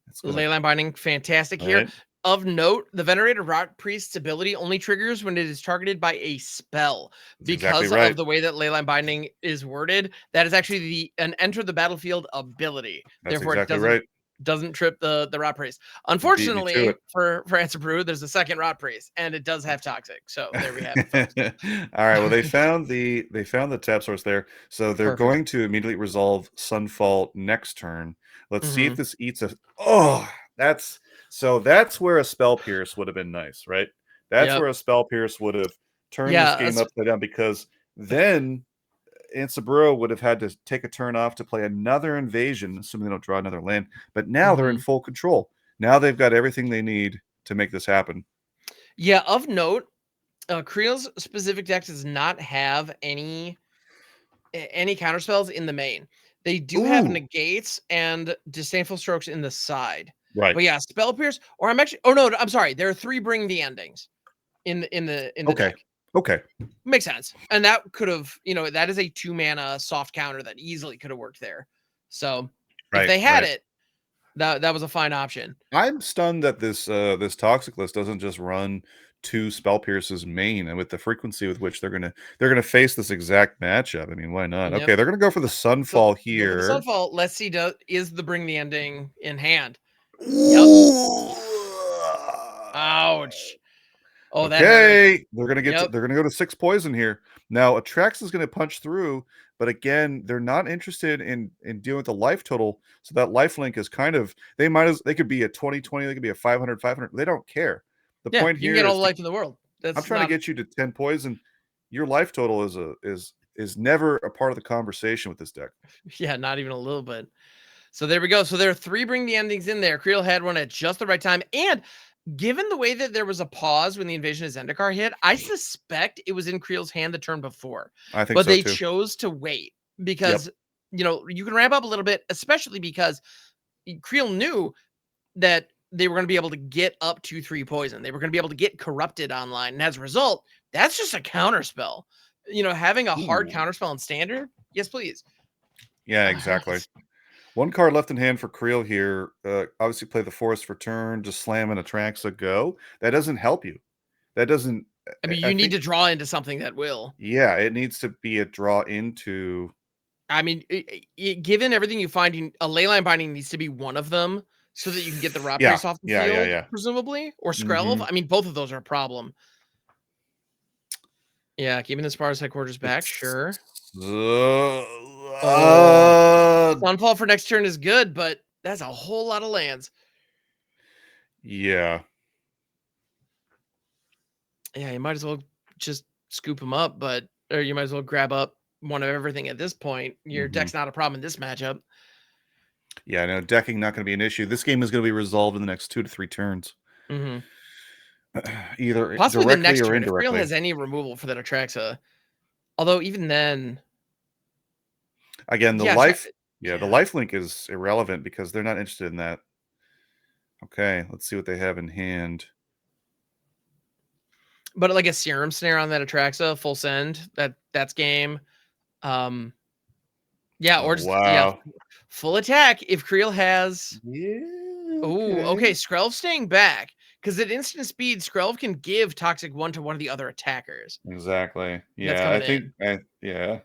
It's gonna. Leyline Binding, fantastic All here. right. Of note, the Venerated Rock Priest's ability only triggers when it is targeted by a spell. That's exactly Because right. of the way that Leyline Binding is worded, that is actually an enter the battlefield ability. That's Therefore, it exactly right. doesn't trip the Rot Priest. You beat me to Unfortunately, it. for Answer Brew, there's a second Rot Priest, and it does have Toxic. So there we have it, folks. All right. Well, they found the tap source there, so they're Perfect. going to immediately resolve Sunfall next turn. Let's see if Hmm. this eats a. Oh, that's where a Spell Pierce would have been nice, right? That's Yep. where a Spell Pierce would have turned this Yeah. game upside down, because then Ansaburo would have had to take a turn off to play another invasion, assuming they don't draw another land. But now they're in Mhm. full control. Now they've got everything they need to make this happen. Yeah. Of note, Creel's specific deck does not have any counter spells in the main. They do have Ooh, negates and disdainful strokes in the side. right. But yeah, spell pierce, or I'm actually, oh no, I'm sorry. There are 3 bring the endings in the Okay. deck. Okay. Makes sense. And that could have, that is a 2 mana soft counter that easily could have worked there. So if Right, they had right. it, that was a fine option. I'm stunned that this toxic list doesn't just run 2 spell pierces main, and with the frequency with which they're gonna face this exact matchup. I mean, why not? Yep. Okay, they're gonna go for the So Sunfall go for the here. Sunfall. Let's see, is the bring the ending in hand? Yep. Ooh. Ouch. Oh, that hurt. Okay, Yep. they're gonna go to 6 poison here. Now, Atrax is gonna punch through, but again, they're not interested in dealing with the life total. So that life link is kind of, they could be a 20-20, they could be a 500-500. They don't care. The Yeah, point you can here get all is the life in the world. I'm That's trying to not get you to 10 poison. Your life total is never a part of the conversation with this deck. yeah, not even a little bit. So there we go. So there are 3 bring the endings in there. Creel had one at just the right time. And given the way that there was a pause when the Invasion of Zendikar hit, I suspect it was in Creel's hand the turn before. I think But so they too. chose to wait Yep. because, you can ramp up a little bit, especially because Creel knew that they were going to be able to get up to 3 poison. They were going to be able to get corrupted online. And as a result, that's just a counter spell. Having a hard Ooh. counter spell in standard, yes, please. Yeah, exactly. One card left in hand for Creel here. Obviously, play the Forest for turn, just slam an Atraxa, go. That doesn't help you. That doesn't. I mean, I you need think, to draw into something that will. yeah, it needs to be a draw into. I mean, given everything you find, a leyline binding needs to be one of them so that you can get the Rot Yeah, Priest off the yeah, field, yeah. presumably, or Skrelv. Mhm. I mean, both of those are a problem. Yeah, keeping the Spar's headquarters back, sure. Oh, Sunfall for next turn is good, but that's a whole lot of lands. Yeah. Yeah, you might as well just scoop them up, or you might as well grab up one of everything at this point. Your deck's not a problem in this matchup. Yeah, no, decking not going to be an issue. This game is going to be resolved in the next 2 to 3 turns. Mm-hmm. Either Possibly the directly next or turn if Creel indirectly. has any removal for that Atraxa. Although even then, Again, the yeah, life the yeah. life link is irrelevant because they're not interested in that. Okay, let's see what they have in hand. But like a Serum Snare on that Atraxa, full send, that's game. Yeah, Oh, or just wow. full attack if Creel has. Yeah. Oh, okay. Skrelv staying back because at instant speed, Skrelv can give Toxic 1 to one of the other attackers. Exactly. That's Yeah, I coming think in. yeah.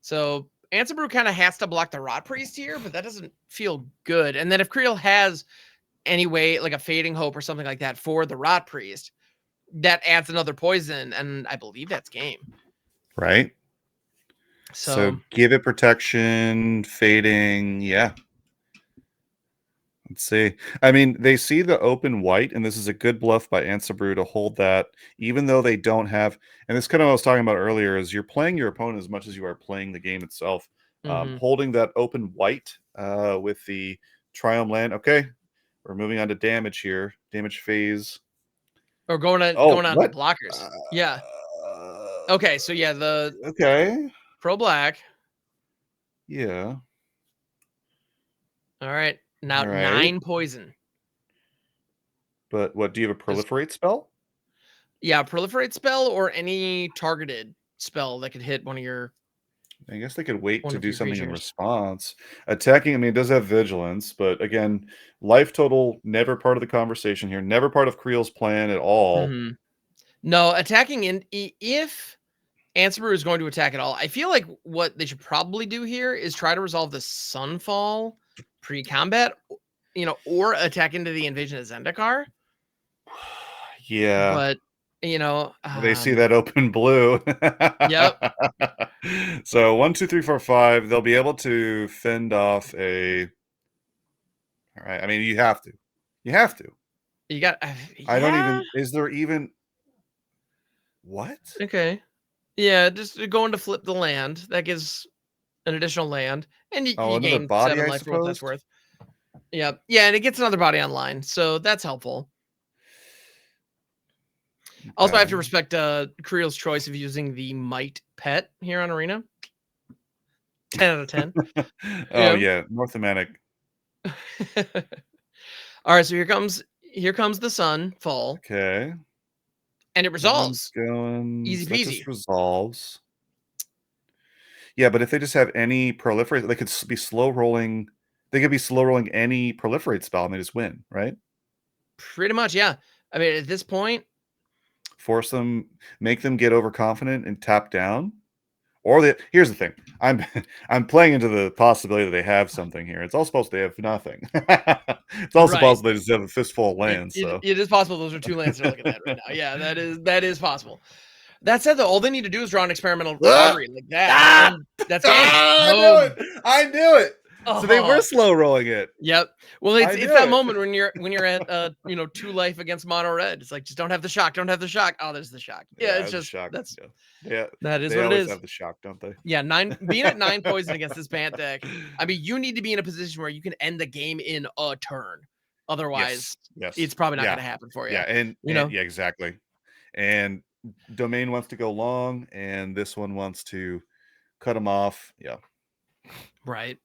So Ansebrew kind of has to block the Rot Priest here, but that doesn't feel good. And then if Creel has any way, like a Fading Hope or something like that for the Rot Priest, that adds another poison, and I believe that's game. Right? So give it protection, fading, yeah. Let's see. I mean, they see the open white, and this is a good bluff by Ansebrew to hold that, even though they don't have. And this kind of what I was talking about earlier is you're playing your opponent as much as you are playing the game itself. Holding that open white with the Triumph land. Okay, we're moving on to damage here. Damage phase. Or going on to What? blockers. Yeah. Okay, so yeah, the Okay. Pro Black. Yeah. All right. Now All right. 9 poison. But what, do you have a proliferate spell? Yeah, proliferate spell or any targeted spell that could hit one of your. I guess they could wait One to of do your something in creatures. response. Attacking, I mean, it does have vigilance, but again, life total, never part of the conversation here. Never part of Creel's plan at all. No, attacking in if Ansebrew is going to attack at all, I feel like what they should probably do here is try to resolve the Sunfall pre-combat, or attack into the Invasion of Zendikar. Yeah. But, They see that open blue. Yep. So 1, 2, 3, 4, 5. They'll be able to fend off a. All right. I mean, you have to. You have to. You got. I don't even. Is there even. What? Okay. Yeah, just going to flip the land. That gives an additional land, and you Another gain body, 7 I life for what that's suppose. worth. Yeah, and it gets another body online, so that's helpful. Also, I have to respect Creel's choice of using the Might pet here on Arena. 10 out of 10. Yeah, North Atlantic. All right, so here comes the Sunfall. Okay. And it resolves. Easy That peasy. just resolves. Yeah, but if they just have any proliferate, they could be slow rolling. They could be slow rolling any proliferate spell and they just win, right? Pretty much, yeah. I mean, at this point, force them, make them get overconfident and tap down. Or here's the thing. I'm playing into the possibility that they have something here. It's all supposed to have nothing. It's also possible they just have a fistful of lands. It is possible those are 2 lands they're looking at right now. Yeah, that is possible. That said, though, all they need to do is draw an experimental recovery like that. And that's game. I knew it. So they were slow rolling it. Yep. Well, it's that moment when you're at 2 life against mono red. It's like, just don't have the shock. Don't have the shock. Oh, there's the shock. Yeah, it's just shock. that is They what it always is. have the shock, don't they? Yeah, being at 9 poison against this Bant deck. I mean, you need to be in a position where you can end the game in a turn. Otherwise, it's probably not going to happen for you. Yeah, and yeah, exactly. And Domain wants to go long, and this one wants to cut him off. Yeah. Right.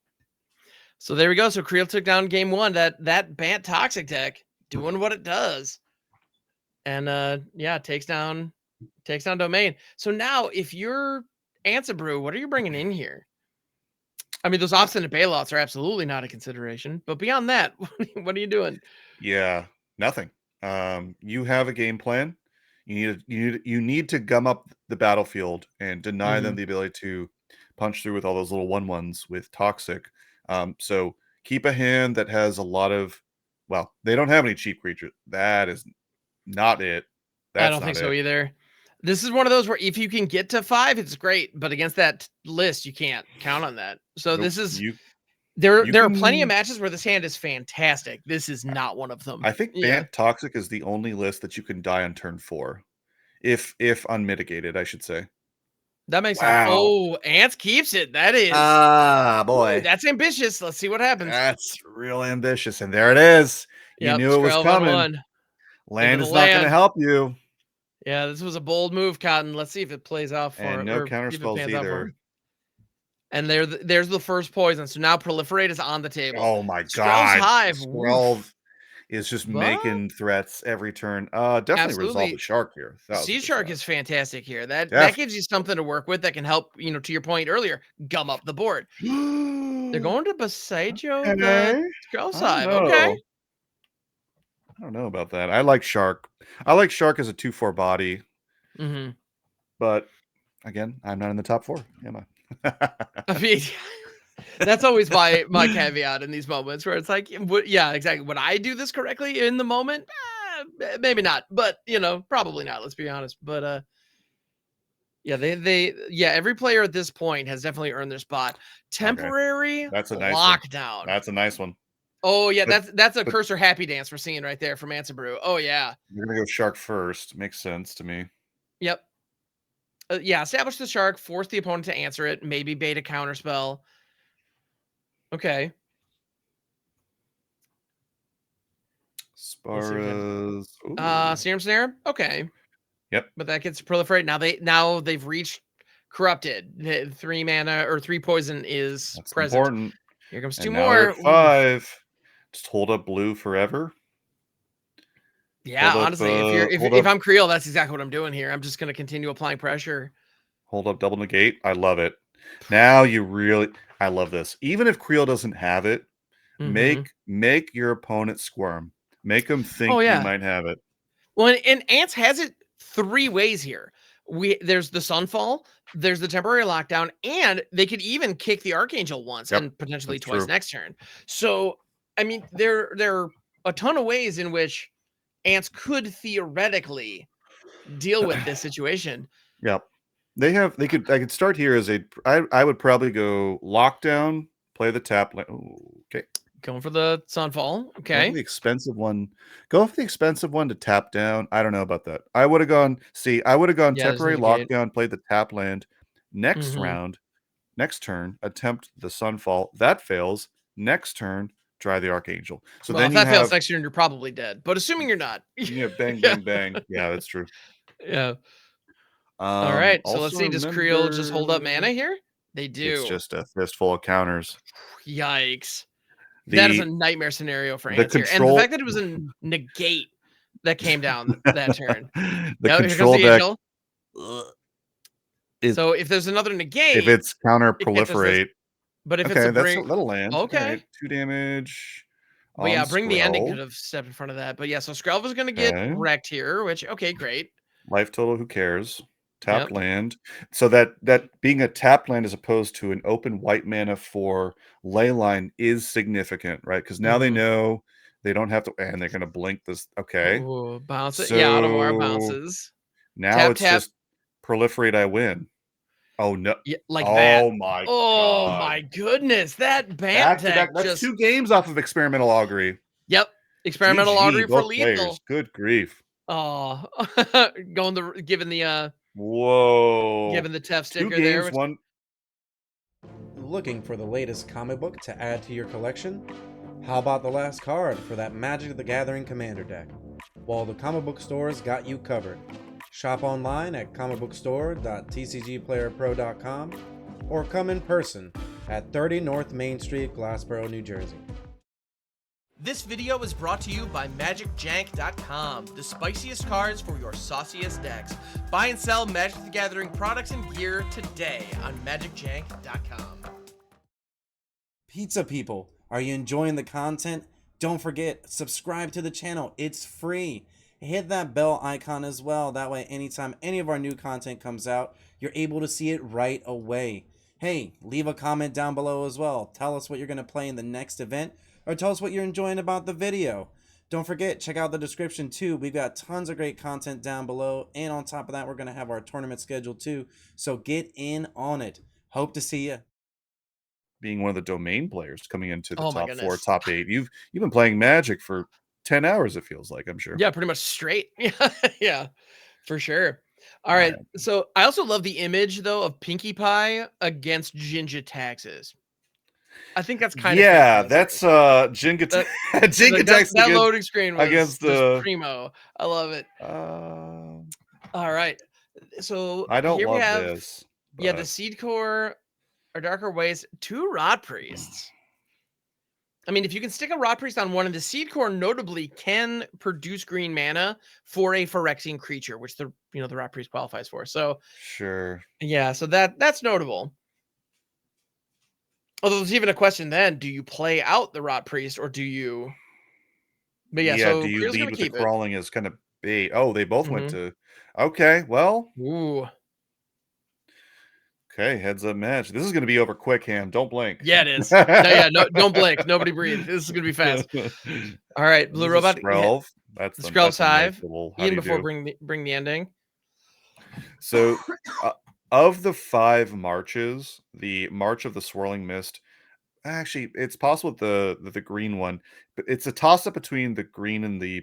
So there we go. So Creel took down game 1. That Bant Toxic deck doing what it does. And takes down Domain. So now if you're Ansebrew, what are you bringing in here? I mean, those obstinate bailouts are absolutely not a consideration. But beyond that, what are you doing? Yeah, nothing. You have a game plan. You need to gum up the battlefield and deny them the ability to punch through with all those little 1/1s with Toxic. So keep a hand that has a lot of, well, they don't have any cheap creatures. That is not it. I That's don't think not so it. either. This is one of those where if you can get to 5, it's great, but against that list, you can't count on that. So Nope. this is You there are plenty of can. matches where this hand is fantastic. This is not one of them. I think Yeah, Bant Toxic is the only list that you can die on turn 4, if unmitigated, I should say. that makes sense. Wow. Oh, Ants keeps it. That is, Ah, ooh, boy. that's ambitious. Let's see what happens. That's real ambitious. And there it is. You Yep, knew it was Skrelv on coming. 1 into Land the is not going to land. help you. Yeah, this was a bold move, Cotton. Let's see if it plays out for And no or counter see if it spells pans out for either. him. And there's the first poison. So now Proliferate is on the table. Oh my Skrell's god. Hive. Skrelv is just But making threats every turn. Definitely resolve absolutely, the shark here. Sea Shark 1000%. is fantastic here. That Def. gives you something to work with that can help, to your point earlier, gum up the board. They're going to Besaijo the Okay. Skrell's I Hive. don't Okay. know. I don't know about that. I like Shark. I like Shark as a 2/4 body, Mm-hmm. but again, I'm not in the top 4, am I? I mean, that's always my caveat in these moments where it's like, yeah, exactly. Would I do this correctly in the moment? Maybe not, but probably not. Let's be honest. But yeah, yeah, every player at this point has definitely earned their spot. Temporary That's a nice one. lockdown. That's a nice one. Oh yeah, But- that's a but- cursor happy dance we're seeing right there from Ansabrew. Oh yeah. You're gonna go Shark first. Makes sense to me. Yep. Yeah, establish the shark, force the opponent to answer it, maybe bait a counterspell. Okay. Sparas. Serum Snare. Okay. Yep. But that gets proliferate. Now they've reached corrupted. The 3 mana or 3 poison is That's present. important. Here comes And 2 now we're more. at 5. Just hold up blue forever. Yeah, hold up, honestly, if I'm Creel, that's exactly what I'm doing here. I'm just gonna continue applying pressure. Hold up double negate. I love it. Now you really, I love this. Even if Creel doesn't have it, make your opponent squirm. Make them think Oh, yeah. you might have it. Well, and Ants has it 3 ways here. There's the Sunfall, there's the temporary lockdown, and they could even kick the Archangel once and potentially that's twice true. next turn. So, I mean, there are a ton of ways in which Ants could theoretically deal with this situation. Yep. I could start here as I would probably go lockdown, play the tap. Okay. Going for the Sunfall. Go for Okay. the expensive one. Go for the expensive one to tap down. I don't know about that. I would have gone temporary lockdown, played the tap land. Next round, next turn, attempt the Sunfall. That fails. Next turn, try the Archangel. So Well, then if you that fails have next turn, you're probably dead. But assuming you're not. bang, bang, bang. Yeah, that's true. Yeah. All right. So let's also see. Does Creel just hold up remember- mana here? They do. It's just a fistful of counters. Yikes. That is a nightmare scenario for Ants here. And the fact that it was a negate that came down that turn. The Yep, control here comes deck. the Angel. So if there's another negate, If it's counter it gets us this- proliferate. but if it's a bring, that'll land. Okay. Right, 2 damage. But yeah, bring the ending Skrelv. could have stepped in front of that. But yeah, so Skrelv is going to get wrecked here, which, okay, great. Life total, who cares? Tapped land. So that being a tapped land as opposed to an open white mana for Leyline is significant, right? Because now they know they don't have to, and they're going to blink this. Okay. Ooh, bounce it. Yeah, Automora bounces. Now it's just proliferate, I win. Oh, no. Yeah, like that. Oh, my God. Oh, my goodness. That Bant deck That's just... 2 games off of Experimental Augury. Yep. Experimental GG, Augury for both lethal. players. Good grief. Oh, giving the Whoa. giving the Tef 2 sticker games, there. one. Looking for the latest comic book to add to your collection? How about the last card for that Magic the Gathering Commander deck? Well, the comic book stores got you covered. Shop online at comicbookstore.tcgplayerpro.com or come in person at 30 North Main Street, Glassboro, New Jersey. This video is brought to you by MagicJank.com, the spiciest cards for your sauciest decks. Buy and sell Magic the Gathering products and gear today on MagicJank.com. Pizza people, are you enjoying the content? Don't forget, subscribe to the channel. It's free. Hit that bell icon as well. That way, anytime any of our new content comes out, you're able to see it right away. Hey, leave a comment down below as well. Tell us what you're going to play in the next event, or tell us what you're enjoying about the video. Don't forget, check out the description too. We've got tons of great content down below, and on top of that, we're going to have our tournament schedule too. So get in on it. Hope to see you. Being one of the domain players coming into the Oh my top 4, goodness. top 8. You've been playing Magic for 10 hours, it feels like, I'm sure. Yeah, pretty much straight. Yeah, for sure. All Oh, right. yeah. So I also love the image though of Pinkie Pie against Ginger Taxes. I think that's kind of Yeah, fantastic. that's Jinga That, Jinga like that, Text that loading screen was against just the primo. I love it. All right. So I don't here we love have, this, yeah, the but Seed Core, or Darker Ways, 2 Rod Priests. I mean, if you can stick a Rod Priest on one, of the Seed Core notably can produce green mana for a Phyrexian creature, which the Rod Priest qualifies for. So sure. yeah, so that's notable. Although there's even a question then: do you play out the Rot Priest or do you? But yeah, Yeah, do so you Creel's lead gonna with the keep it. crawling as kind of bait? Oh, they both went Hmm. to okay, well, Ooh, okay, heads up match. This is gonna be over quick, Ham. Don't blink. yeah, it is. No, yeah, no, don't blink. Nobody breathe. This is gonna be fast. All right, Blue There's a Robot hit Skrelv. the That's Scrubs a nice Hive. little how do Even you before do? bring the ending. So, uh, of the 5 marches, the March of the Swirling Mist, actually, it's possible the green one, but it's a toss-up between the green and the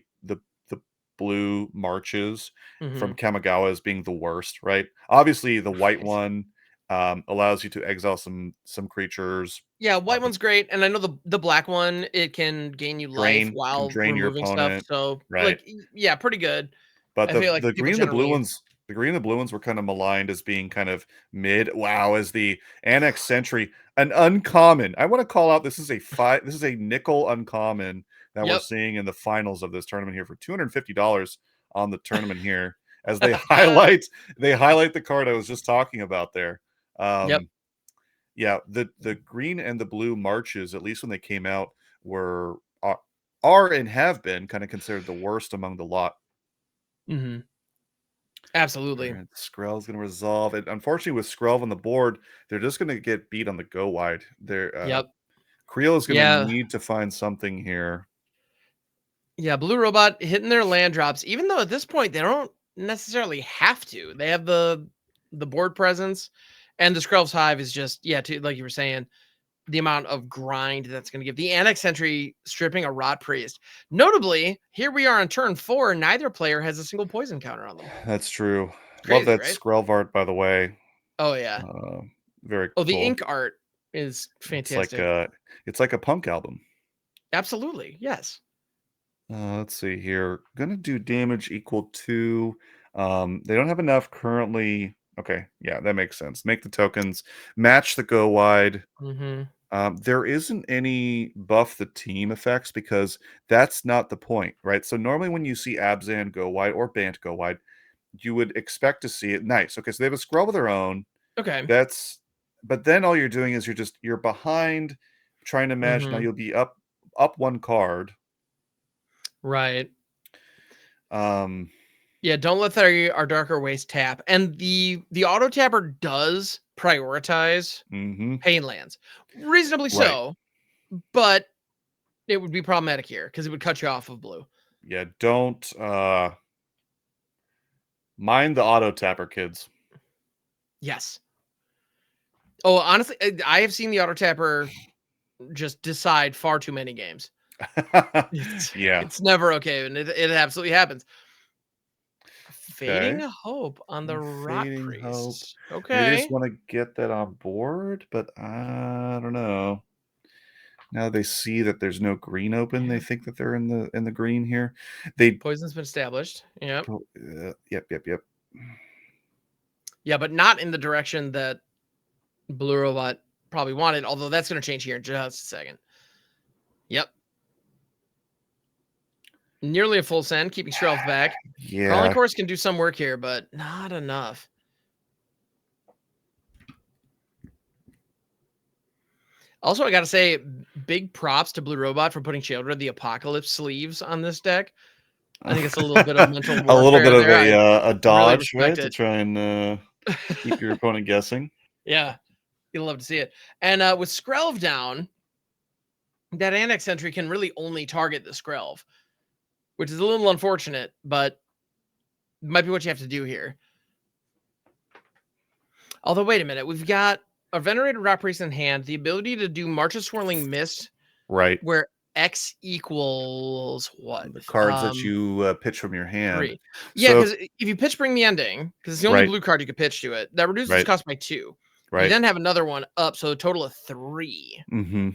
blue marches from Hmm. Kamigawa as being the worst, right? Obviously, the white one, allows you to exile some creatures, Yeah, white the one's great, and I know the black one, it can gain you life can while drain your removing stuff. opponent, So right? like, yeah, pretty good. But I feel like the people green and the blue generally. ones the green and the blue ones were kinda maligned as being kind of mid. Wow, as the Annex Sentry, an uncommon. I wanna call out this is a nickel uncommon that we're Yep. seeing in the finals of this tournament here for $250 on the tournament here as they highlight the card I was just talking about there. Yep. Um, yeah, the green and the blue marches, at least when they came out, were are and have been kinda considered the worst among the lot. Hmm. Absolutely. And Skrell's gonna resolve it. Unfortunately, with Skrell on the board, they're just gonna get beat on the go wide. Yep. Creel is gonna Yeah. need to find something here. Yeah, Blue Robot hitting their land drops, even though at this point they don't necessarily have to. They have the board presence, and the Skrelv's Hive is just, yeah, like you were saying, the amount of grind that's going to give. The Annex Sentry stripping a Rot Priest. Notably, here we are on turn 4. Neither player has a single poison counter on them. That's true. It's Love crazy, that right? Skrell art, by the way. Oh yeah. Uh, very Oh, the cool. ink art is It's like fantastic. it's like a punk album. Absolutely, yes. Let's see here. Gonna do damage equal to. They don't have enough currently. Okay, yeah, that makes sense. Make the tokens match the go wide. Hmm. There isn't any buff the team effects because that's not the point, right? So normally when you see Abzan go wide or Bant go wide, you would expect to see it. Nice. Okay, so they have a scroll of their own. Okay. That's but then all you're doing is you're behind trying to match. Now Hmm. you'll be up one card. Right. Um, Yeah, don't let our Darker Waste tap. And the auto tapper does prioritize mhm, pain lands. Reasonably right. so, but it would be problematic here because it would cut you off of blue. Yeah, don't mind the auto tapper, kids. Yes. Oh, honestly, I have seen the auto tapper just decide far too many games. It's Yeah. it's never okay, and it absolutely happens. Fading Okay. Hope on the Rot Fading Hope. Priest. Maybe they just Okay. want to get that on board, but I don't know. Now they see that there's no green open. They Yeah. think that they're in the green here. They Poison's been established. Yep. yep. Yeah, but not in the direction that Blue Robot probably wanted, although that's going to change here in just a second. Yep. Nearly a full send, keeping Shelf back. Crawling Yeah. Course can do some work here, but not enough. Also, I got to say, big props to Blue Robot for putting Children the Apocalypse sleeves on this deck. I think it's a little bit of mental A little bit warfare of there. I a really dodge, respect right? To it. try and keep your opponent guessing. Yeah. You'll love to see it. And with Skrelv down, that Annex entry can really only target the Skrelv, which is a little unfortunate, but might be what you have to do here. Although, wait a minute. We've got a Venerated Rot Priest in hand, the ability to do March of Swirling Mist, Right. where X equals what? The cards that you pitch from your hand. 3. Yeah, So- because if you pitch Bring the Ending, because it's the only Right. blue card you could pitch to it, that reduces its Right. cost by 2. You Right. then have another one up, so a total of 3. Mm-hmm.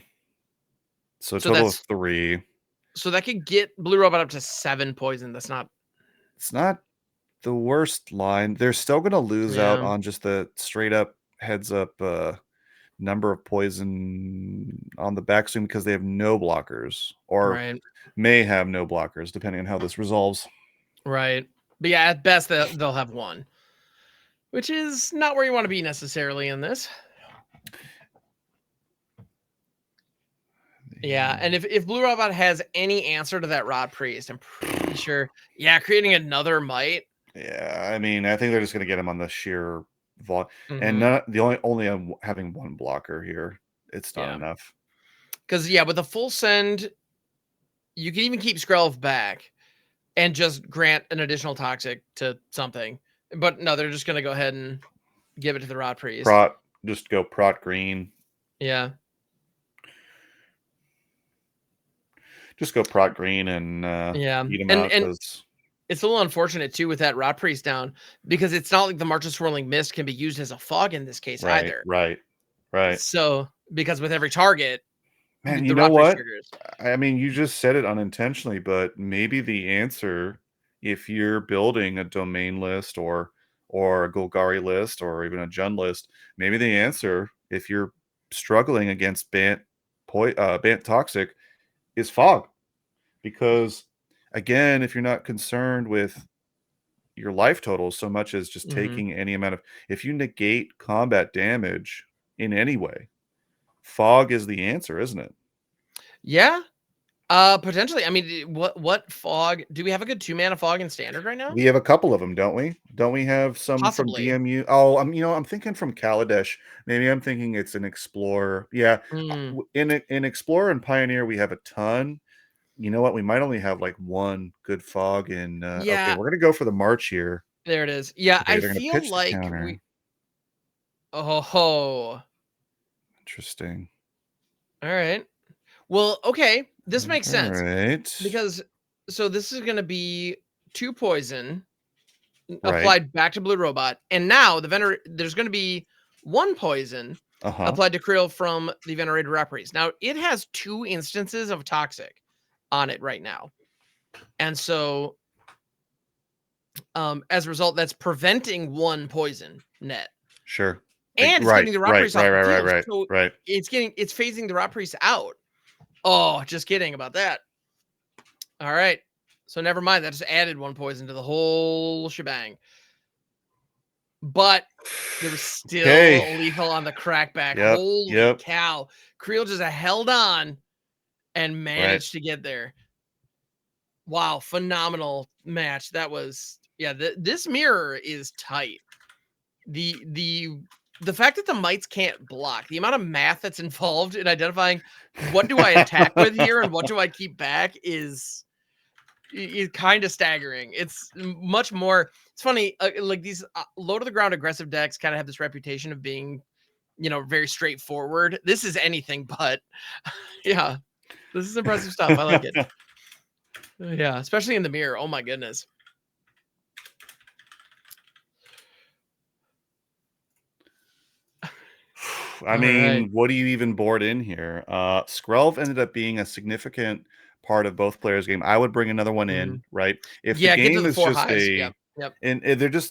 So So total of that's- 3. So that could get Blue Robot up to 7 poison. That's not. It's not the worst line. They're still going to lose out Yeah. on just the straight up heads up number of poison on the backswing because they have no blockers, or Right. may have no blockers depending on how this resolves. Right. But yeah, at best they'll have 1, which is not where you want to be necessarily in this. Yeah, and if Blue Robot has any answer to that Rot Priest, I'm pretty sure. Yeah, creating another Might. Yeah, I mean, I think they're just going to get him on the sheer volume, and Mhm. not the only having 1 blocker here. It's not Yeah. enough. Because yeah, with a full send, you can even keep Skrelv back and just grant an additional toxic to something. But no, they're just gonna go ahead and give it to the Rot Priest. Just go prot green. Yeah. Just go prot green and Yeah. beat him And- out. and- 'Cause- It's a little unfortunate too with that Rot Priest down, because it's not like the March of Swirling Mist can be used as a fog in this case right, either. right. So because with every target, Man, the you know Rot Priest what? triggers. I mean, you just said it unintentionally, but maybe the answer, if you're building a domain list or a Golgari list or even a Jund list, maybe the answer, if you're struggling against Bant Toxic, is Fog. Because again, if you're not concerned with your life total so much as just Mhm. taking any amount of, if you negate combat damage in any way, Fog is the answer, isn't it? Yeah. Potentially. I mean, what fog? Do we have a good 2-mana fog in Standard right now? We have a couple of them, don't we? Don't we have some Possibly. from DMU? Oh, I'm thinking from Kaladesh. Maybe I'm thinking it's an Explorer. Yeah, Mm. in Explorer and Pioneer we have a ton. You know what? We might only have like 1 good fog in. Okay, Yeah. we're gonna go for the March here. There it is. Yeah, Okay, I they're gonna feel pitch the like counter. we. Oh. Interesting. All right. Well, okay. This makes sense. All right. Because so this is going to be 2 poison Right. applied back to Blue Robot, and now there's going to be 1 poison applied to Krill from the Venerated Rot Priest. Now it has 2 instances of toxic on it right now, and so as a result, that's preventing 1 poison net, Sure. and it's getting the Rot Priest off the field, so right. it's phasing the Rot Priest out. Oh, just kidding about that. All right. So never mind. That just added 1 poison to the whole shebang. But there was still lethal on the crackback. Yep, Holy cow. Creel just held on and managed to get there. Wow. Phenomenal match. That was, yeah, this mirror is tight. The fact that the mites can't block, the amount of math that's involved in identifying what do I attack with here and what do I keep back is kind of staggering. It's much more. It's funny, like these low to the ground aggressive decks kind of have this reputation of being, very straightforward. This is anything but. Yeah, this is impressive stuff. I like it. Yeah, especially in the mirror. Oh my goodness. I mean, what do you even board in here? Skrelv ended up being a significant part of both players' game. I would bring another one in, right? If the game is just and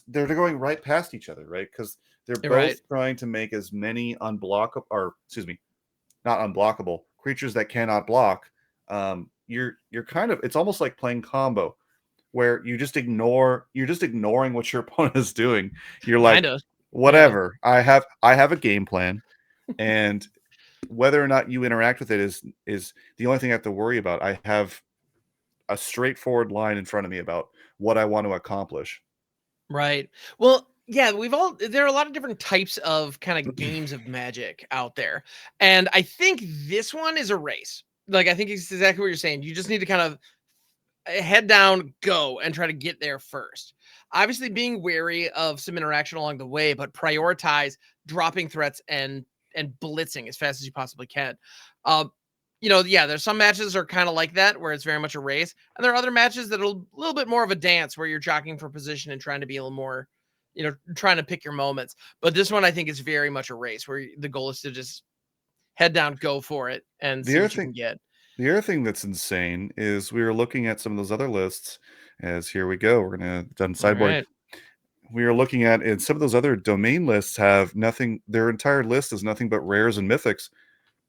they're going right past each other, right? Because they're both trying to make as many unblockable, or excuse me, not unblockable creatures that cannot block. You're kind of, it's almost like playing combo, where you're just ignoring what your opponent is doing. You're like, whatever. Yeah. I have a game plan. And whether or not you interact with it is the only thing I have to worry about. I have a straightforward line in front of me about what I want to accomplish. Right. Well, Yeah, there are a lot of different types of kind of games of Magic out there. And I think this one is a race. Like, I think it's exactly what you're saying. You just need to kind of head down, go, and try to get there first. Obviously, being wary of some interaction along the way, but prioritize dropping threats and blitzing as fast as you possibly can. Yeah, there's some matches are kind of like that where it's very much a race, and there are other matches that are a little bit more of a dance where you're jockeying for position and trying to be a little more, trying to pick your moments. But this one I think is very much a race where the goal is to just head down, go for it, and see what you can get. The other thing that's insane is we were looking at some of those other lists. As here we go, we're gonna done sideboard. Right. We are looking at, and some of those other domain lists have nothing. Their entire list is nothing but rares and mythics.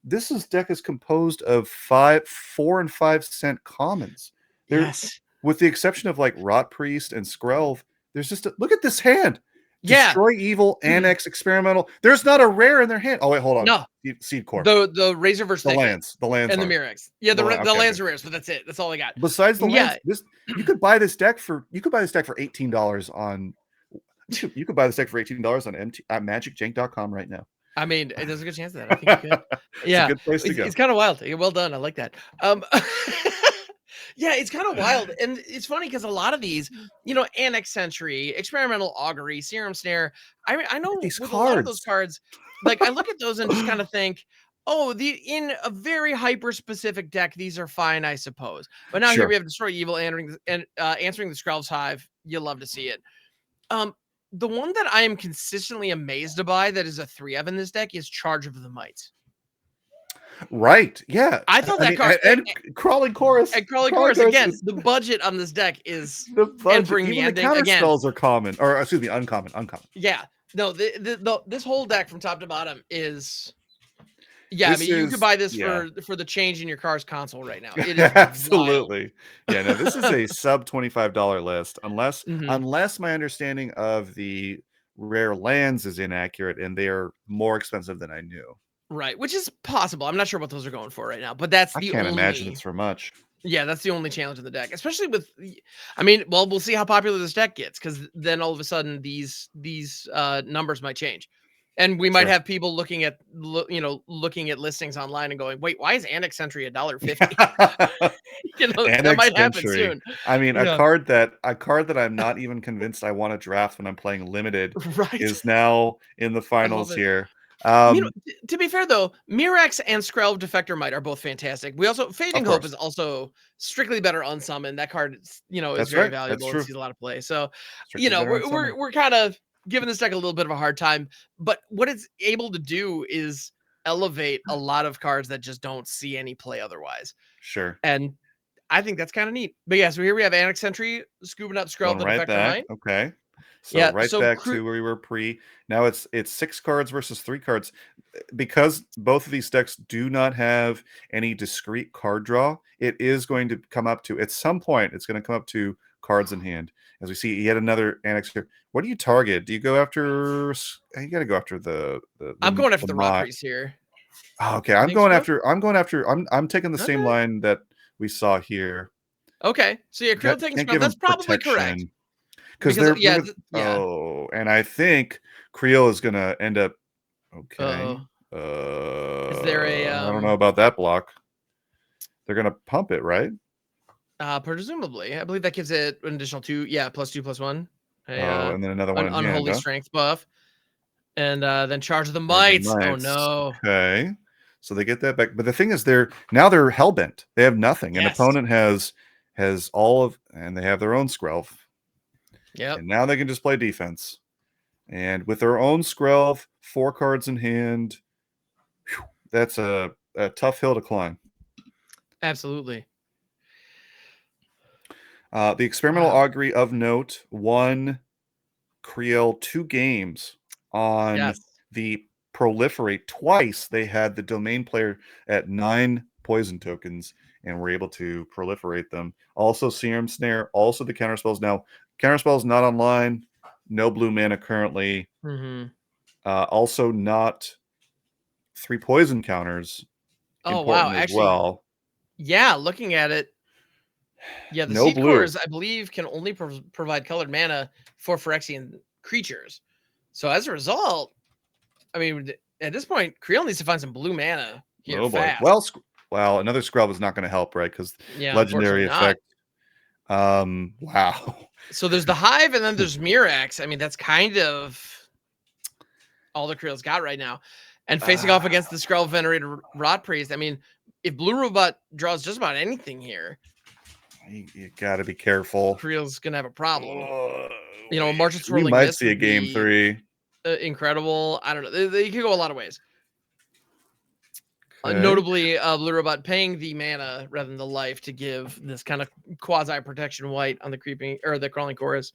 This deck is composed of 4 and 5 cent commons. Yes. With the exception of like Rot Priest and Skrelv, there's just look at this hand. Yeah. Destroy Evil, Annex, Experimental. There's not a rare in their hand. Oh wait, hold on. No. Seed Corp. The Razorverse the lands, and the Mirrex. Yeah, the lands are rares, but that's it. That's all I got. Besides the lands, you could buy this deck for $18 on. You could buy this deck for $18 on at MagicJank.com right now. I mean, there's a good chance of that. I think you could. Yeah, it's a good place to go. It's kind of wild. Well done. I like that. Yeah, it's kind of wild, and it's funny because a lot of these, Annex Sentry, Experimental Augury, Serum Snare. I know with a lot of those cards, like I look at those and just kind of think, oh, in a very hyper specific deck, these are fine, I suppose. But now here we have Destroy Evil answering the Skrelv's Hive. You love to see it. The one that I am consistently amazed by that is a 3-of in this deck is Charge of the Might. Right. Yeah. I thought that card and Crawling Chorus. And Crawling Chorus again. The budget on this deck is the budget. And Bring the Ending counter again. Spells are common, or excuse me, uncommon. Yeah. No. This whole deck from top to bottom is. Yeah, you could buy this for the change in your car's console right now. It is absolutely. Wild. Yeah, no, this is a sub $25 list, unless my understanding of the rare lands is inaccurate and they are more expensive than I knew. Right, which is possible. I'm not sure what those are going for right now, but that's I can't imagine it's for much. Yeah, that's the only challenge in the deck, especially with. I mean, well, we'll see how popular this deck gets because then all of a sudden these numbers might change. And we might have people looking at listings online and going, "Wait, why is Annex Sentry $1.50?" That might happen soon. I mean, a card that I'm not even convinced I want to draft when I'm playing limited is now in the finals here. To be fair though, Mirrex and Skrelv Defector Might are both fantastic. We also Fading Hope is also strictly better unsummoned. That card, is very valuable and sees a lot of play. So, we're kind of giving this deck a little bit of a hard time, but what it's able to do is elevate a lot of cards that just don't see any play otherwise. Sure. And I think that's kind of neat. But yeah, so here we have Annex Sentry scooping up Skrelv the Defector Might. Okay. So back to where we were pre. Now it's 6 cards versus 3 cards. Because both of these decks do not have any discrete card draw, it is going to come up to, at some point, it's going to come up to cards in hand. As we see, yet another Annex here. What do you target? Do you go after? You got to go after the I'm going after the Rot Priest here. Oh, okay, I'm taking the same line that we saw here. Okay, so yeah, Creel taking spell. That's probably correct. Because and I think Creel is gonna end up. Okay. Is there I don't know about that block. They're gonna pump it, right? Presumably, I believe that gives it an additional 2. Yeah, +2/+1. And then another one. Unholy Strength buff, and then Charge of the Might. Oh no. Okay. So they get that back, but the thing is, they're hellbent. They have nothing. An opponent has all of, and they have their own Skrelv. Yeah. And now they can just play defense. And with their own Skrelv, 4 cards in hand, that's a tough hill to climb. Absolutely. The Experimental Augury of note won Creel 2 games on the Proliferate. Twice they had the domain player at 9 poison tokens and were able to proliferate them. Also Serum Snare, also the counterspells. Now, counterspells not online, no blue mana currently. Also not 3 poison counters. Oh wow, actually, yeah, looking at it, the Seed Cores, I believe, can only provide colored mana for Phyrexian creatures. So as a result, I mean, at this point, Creel needs to find some blue mana here Oh boy. fast. Well, another scrub is not going to help, right? Because Yeah, legendary unfortunately not. effect. Wow. So there's the Hive, and then there's Mirax. I mean, that's kind of all the Creel's got right now. And facing off against the Skrull Venerated Rot Priest, I mean, if Blue Robot draws just about anything here, You got to be careful. Creel's gonna have a problem. Martial We Swirling might Mist see a would game be 3. Incredible. I don't know. They could go a lot of ways. Okay. Notably, Blue Robot paying the mana rather than the life to give this kind of quasi protection white on the creeping or the crawling chorus.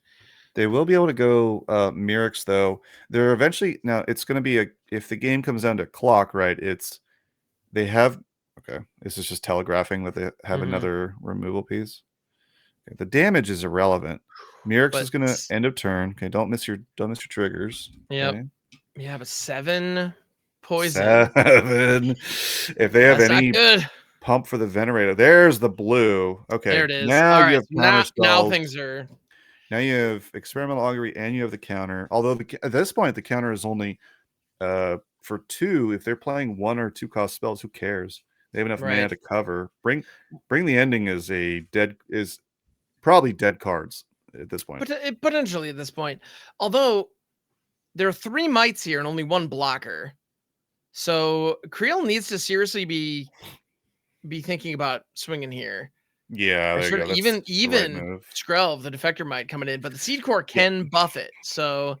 They will be able to go Mirix though. They're eventually now. It's going to be if the game comes down to clock, right? They have okay. This is just telegraphing that they have another removal piece. Okay, the damage is irrelevant. Mirix is going to end of turn. Okay, don't miss your triggers. Yep. Okay. You have a 7 poison. 7. If they have That's any not good. pump for the Venerator, there's the blue. Okay, There it is. now All you right, have counter now spells. things are. Now you have Experimental Augury and you have the counter. Although at this point the counter is only for 2. If they're playing 1 or 2 cost spells, who cares? They have enough mana to cover. Bring the Ending is probably dead cards at this point. Potentially at this point. Although there are 3 mites here and only 1 blocker. So Creel needs to seriously be thinking about swinging here. Yeah, there you go. Even right Skrelv, the Defector might come in, but the Seed Core can buff it. So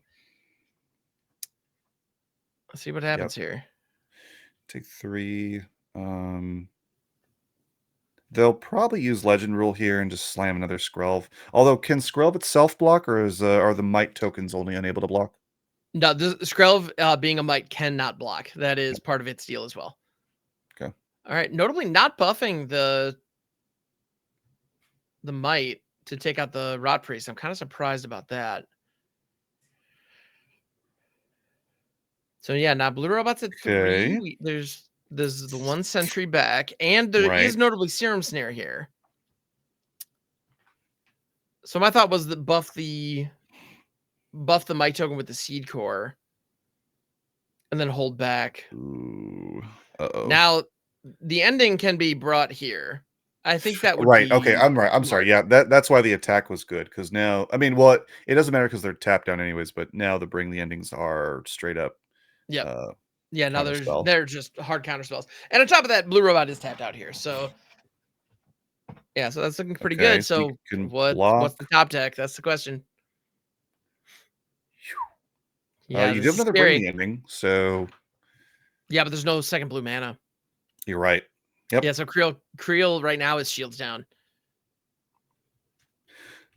let's see what happens here. Take 3. They'll probably use Legend Rule here and just slam another Skrelv. Although, can Skrelv itself block, or are the Might tokens only unable to block? No, the Skrelv being a Might cannot block. That is part of its deal as well. Okay. All right. Notably, not buffing the Might to take out the Rot Priest. I'm kind of surprised about that. So yeah, now Blue Robot's at 3. There's the 1 sentry back, and there is notably Serum Snare here. So my thought was that buff the Might token with the Seed Core, and then hold back. Ooh. Uh-oh. Now the Ending can be brought here. I think that would be okay. I'm right. I'm sorry. Yeah, that's why the attack was good, because now it doesn't matter because they're tapped down anyways. But now the Bring the Endings are straight up. Yeah. Yeah. Now they're just hard counter spells, and on top of that, Blue Robot is tapped out here. So yeah, so that's looking pretty good. So what's the top deck? That's the question. Yeah, you do have another Bring the Ending. So yeah, but there's no second blue mana. You're right. Yep. Yeah, so Creel right now is shields down.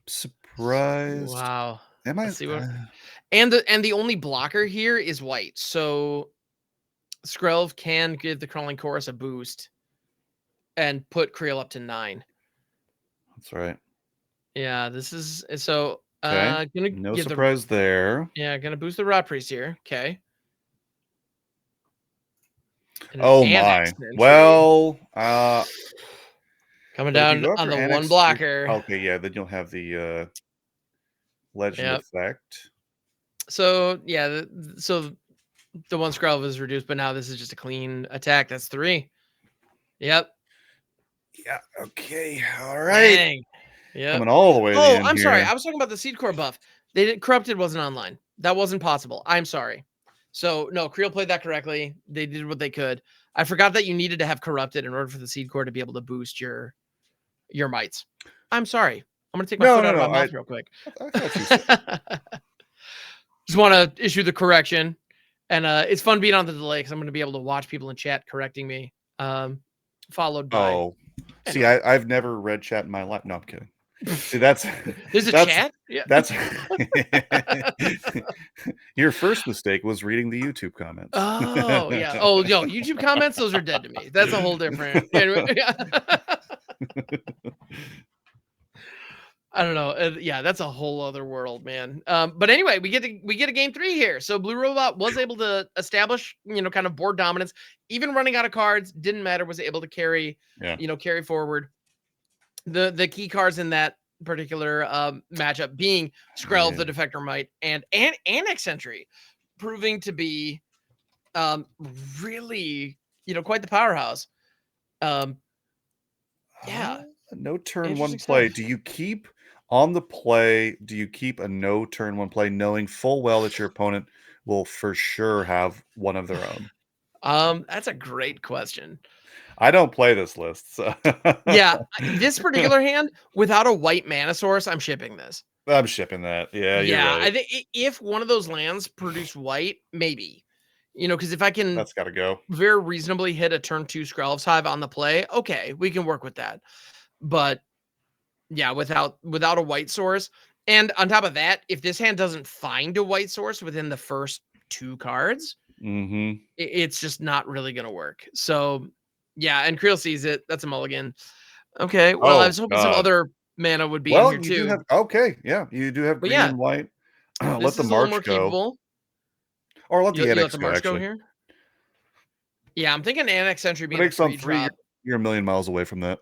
Surprised. Wow. Am I? Let's see what... And the only blocker here is white. So Skrelv can give the Crawling Chorus a boost and put Creel up to 9. That's right. Yeah, this is so no surprise there. Yeah, gonna boost the Rot Priest here. Okay. Oh my. Well, coming down on the 1 blocker. Okay, yeah, then you'll have the Legend effect. So yeah, so the 1 Skrelv is reduced, but now this is just a clean attack. That's 3. Yep. Yeah. Okay. All right. Yeah. Coming all the way. Oh, I'm sorry. I was talking about the Seed Core buff. Corrupted wasn't online. That wasn't possible. I'm sorry. So no, Creel played that correctly. They did what they could. I forgot that you needed to have Corrupted in order for the Seed Core to be able to boost your mites. I'm sorry. I'm gonna take my foot out of my mouth real quick. Just want to issue the correction, and it's fun being on the delay because I'm gonna be able to watch people in chat correcting me. Followed by. Oh, see, I've never read chat in my life. No, I'm kidding. See, there's a chat. Yeah, that's your first mistake was reading the YouTube comments. Oh yeah. Oh yo, YouTube comments, those are dead to me. That's a whole different. I don't know. Yeah, that's a whole other world, man. But anyway, we get a game 3 here. So Blue Robot was able to establish, kind of board dominance, even running out of cards. Didn't matter. Was able to carry, carry forward. The key cards in that particular matchup being Skrelv, the Yeah. Defector Might, and Annex Entry, proving to be really, quite the powerhouse. Yeah, No turn one interesting play. stuff. Do you keep on the play? Do you keep a no turn one play, knowing full well that your opponent will for sure have one of their own? That's a great question. I don't play this list, so Yeah, this particular hand, without a white mana source, I'm shipping this. I'm shipping that. Yeah, you're Yeah, right. I think if one of those lands produce white, maybe. Because if I can That's got to go. very reasonably hit a turn 2 Skrelv's Hive on the play, okay, we can work with that. But yeah, without a white source, and on top of that, if this hand doesn't find a white source within the first 2 cards, Mm-hmm. it's just not really gonna work. So yeah, and Creel sees it. That's a mulligan. Okay, well, I Oh, was hoping some other mana would be in well, here you do too. have okay. Yeah, you do have But green yeah, and white. Let this the is a little more march go, capable. or let the You let annex the go. march go Actually, here? Yeah, I'm thinking Annex Entry that being a makes on 3 3. drop. You're a million miles away from that.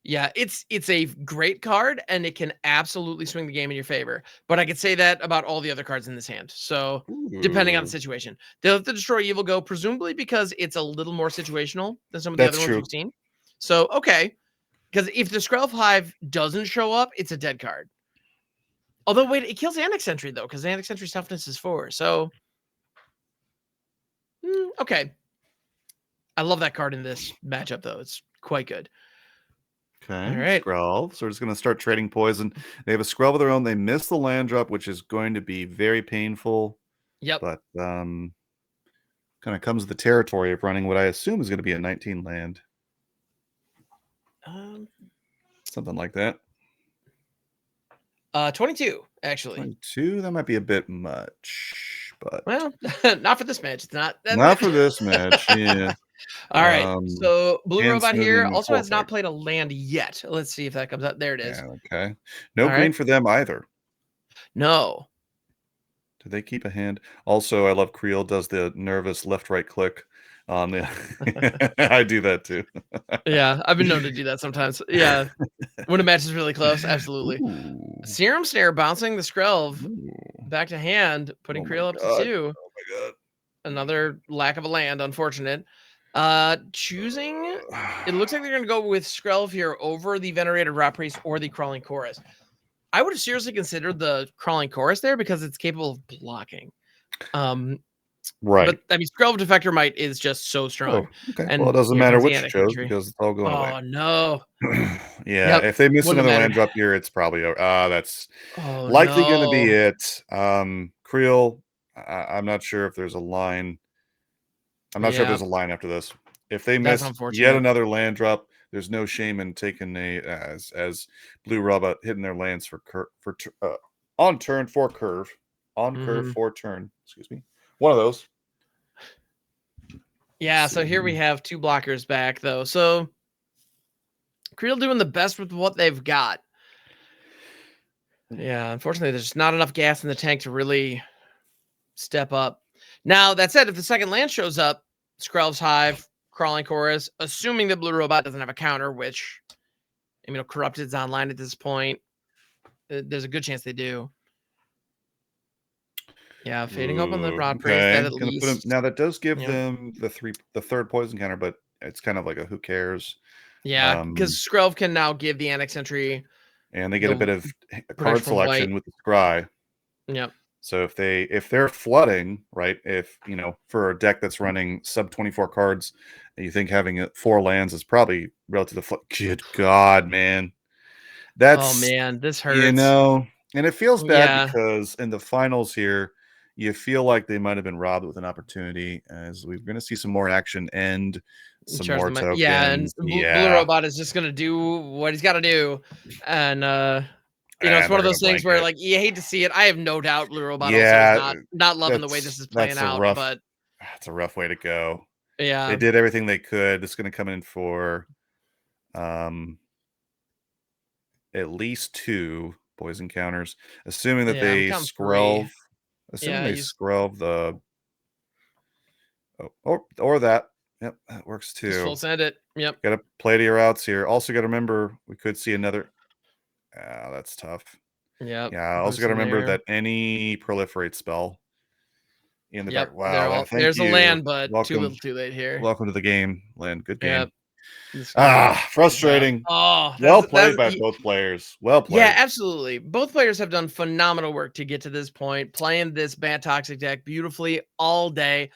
Yeah, it's a great card, and it can absolutely swing the game in your favor. But I could say that about all the other cards in this hand. So depending on the Ooh, situation, they'll let the Destroy Evil go, presumably because it's a little more situational than some of the that's other ones true. we've seen. So okay, because if the Skrelv Hive doesn't show up, it's a dead card. Although wait, it kills Annex Entry though, because Annex Entry's toughness is 4. So okay, I love that card in this matchup though. It's quite good. Okay, All right. Skrelv. So we're just going to start trading poison. They have a Skrelv of their own. They miss the land drop, which is going to be very painful. Yep. But kind of comes with the territory of running what I assume is going to be a 19 land. Something like that. 22 actually. 22. That might be a bit much, but Well, not for this match. It's not that not much. for this match. Yeah. All right. So Blue Hand Robot here smoothing also has not perfect. played a land yet. Let's see if that comes out. There it is. Yeah, okay. No All green right. for them either. No. Do they keep a hand? Also, I love Creel does the nervous left-right click on the. I do that too. Yeah, I've been known to do that sometimes. Yeah, when a match is really close, absolutely. Ooh. Serum Snare bouncing the Skrelv Ooh. back to hand, putting Oh my Creel up to god. 2. Oh my god. Another lack of a land, unfortunate. Choosing. It looks like they're going to go with Skrelv here over the Venerated Rot Priest or the Crawling Chorus. I would have seriously considered the Crawling Chorus there because it's capable of blocking. Right. But I mean, Skrelv Defector Might is just so strong. Oh, okay. And well, it doesn't here matter comes the which you Annex chose Entry. because it's all going away. Oh no. Yeah, Yep, if they miss wouldn't have another land mattered. drop here, it's probably over. That's Oh likely going to be no. it. Creel, I'm not sure if there's a line. I'm not sure if Yeah, there's a line after this. If they that's miss yet unfortunate. another land drop, there's no shame in taking a as Blue Robot hitting their lands on turn for curve, on curve for turn. Excuse me, one of those. Yeah, so here we have 2 blockers back though. So Creel doing the best with what they've got. Yeah, unfortunately, there's not enough gas in the tank to really step up. Now, that said, if the second land shows up, Skrelv's Hive, Crawling Chorus, assuming that Blue Robot doesn't have a counter, which, Corrupted's online at this point. There's a good chance they do. Yeah, fading up on the Rod Priest, that at Gonna put him, least. now that does give Yeah. them the third poison counter, but it's kind of like a who cares. Yeah, because Skrelv can now give the Annex Entry. And they get a bit of card from white. selection with the scry. Yep. So if they're flooding, right? If for a deck that's running sub 24 cards, you think having 4 lands is probably relative to flood. Good God, man. Oh That's man, this hurts. And it feels bad Yeah. because in the finals here, you feel like they might have been robbed with an opportunity, as we're going to see some more action and some more tokens. Yeah, and Blue Robot is just gonna do what he's got to do, and it's one of those things where like you hate to see it. I have no doubt Blue Robot also is not loving the way this is playing out, but that's a rough way to go. Yeah, they did everything they could. It's going to come in for at least 2 poison counters, assuming that they Skrelv. Assuming they Skrelv the or that. Yep, that works too. Just full send it. Yep. Got to play to your outs here. Also got to remember we could see another. Yeah, that's tough. Yep. Yeah, I also got to Boosting remember there. that any proliferate spell in the Yep. back. Wow, and thank There's a you. land, but too Welcome, little, too late here. welcome to the game, Lynn. Good Yep. game. Just gonna Ah, keep that. frustrating. Oh, Well played by both players. Well yeah, played. absolutely. Both players have done phenomenal work to get to this point, playing this Bad Toxic deck beautifully all day.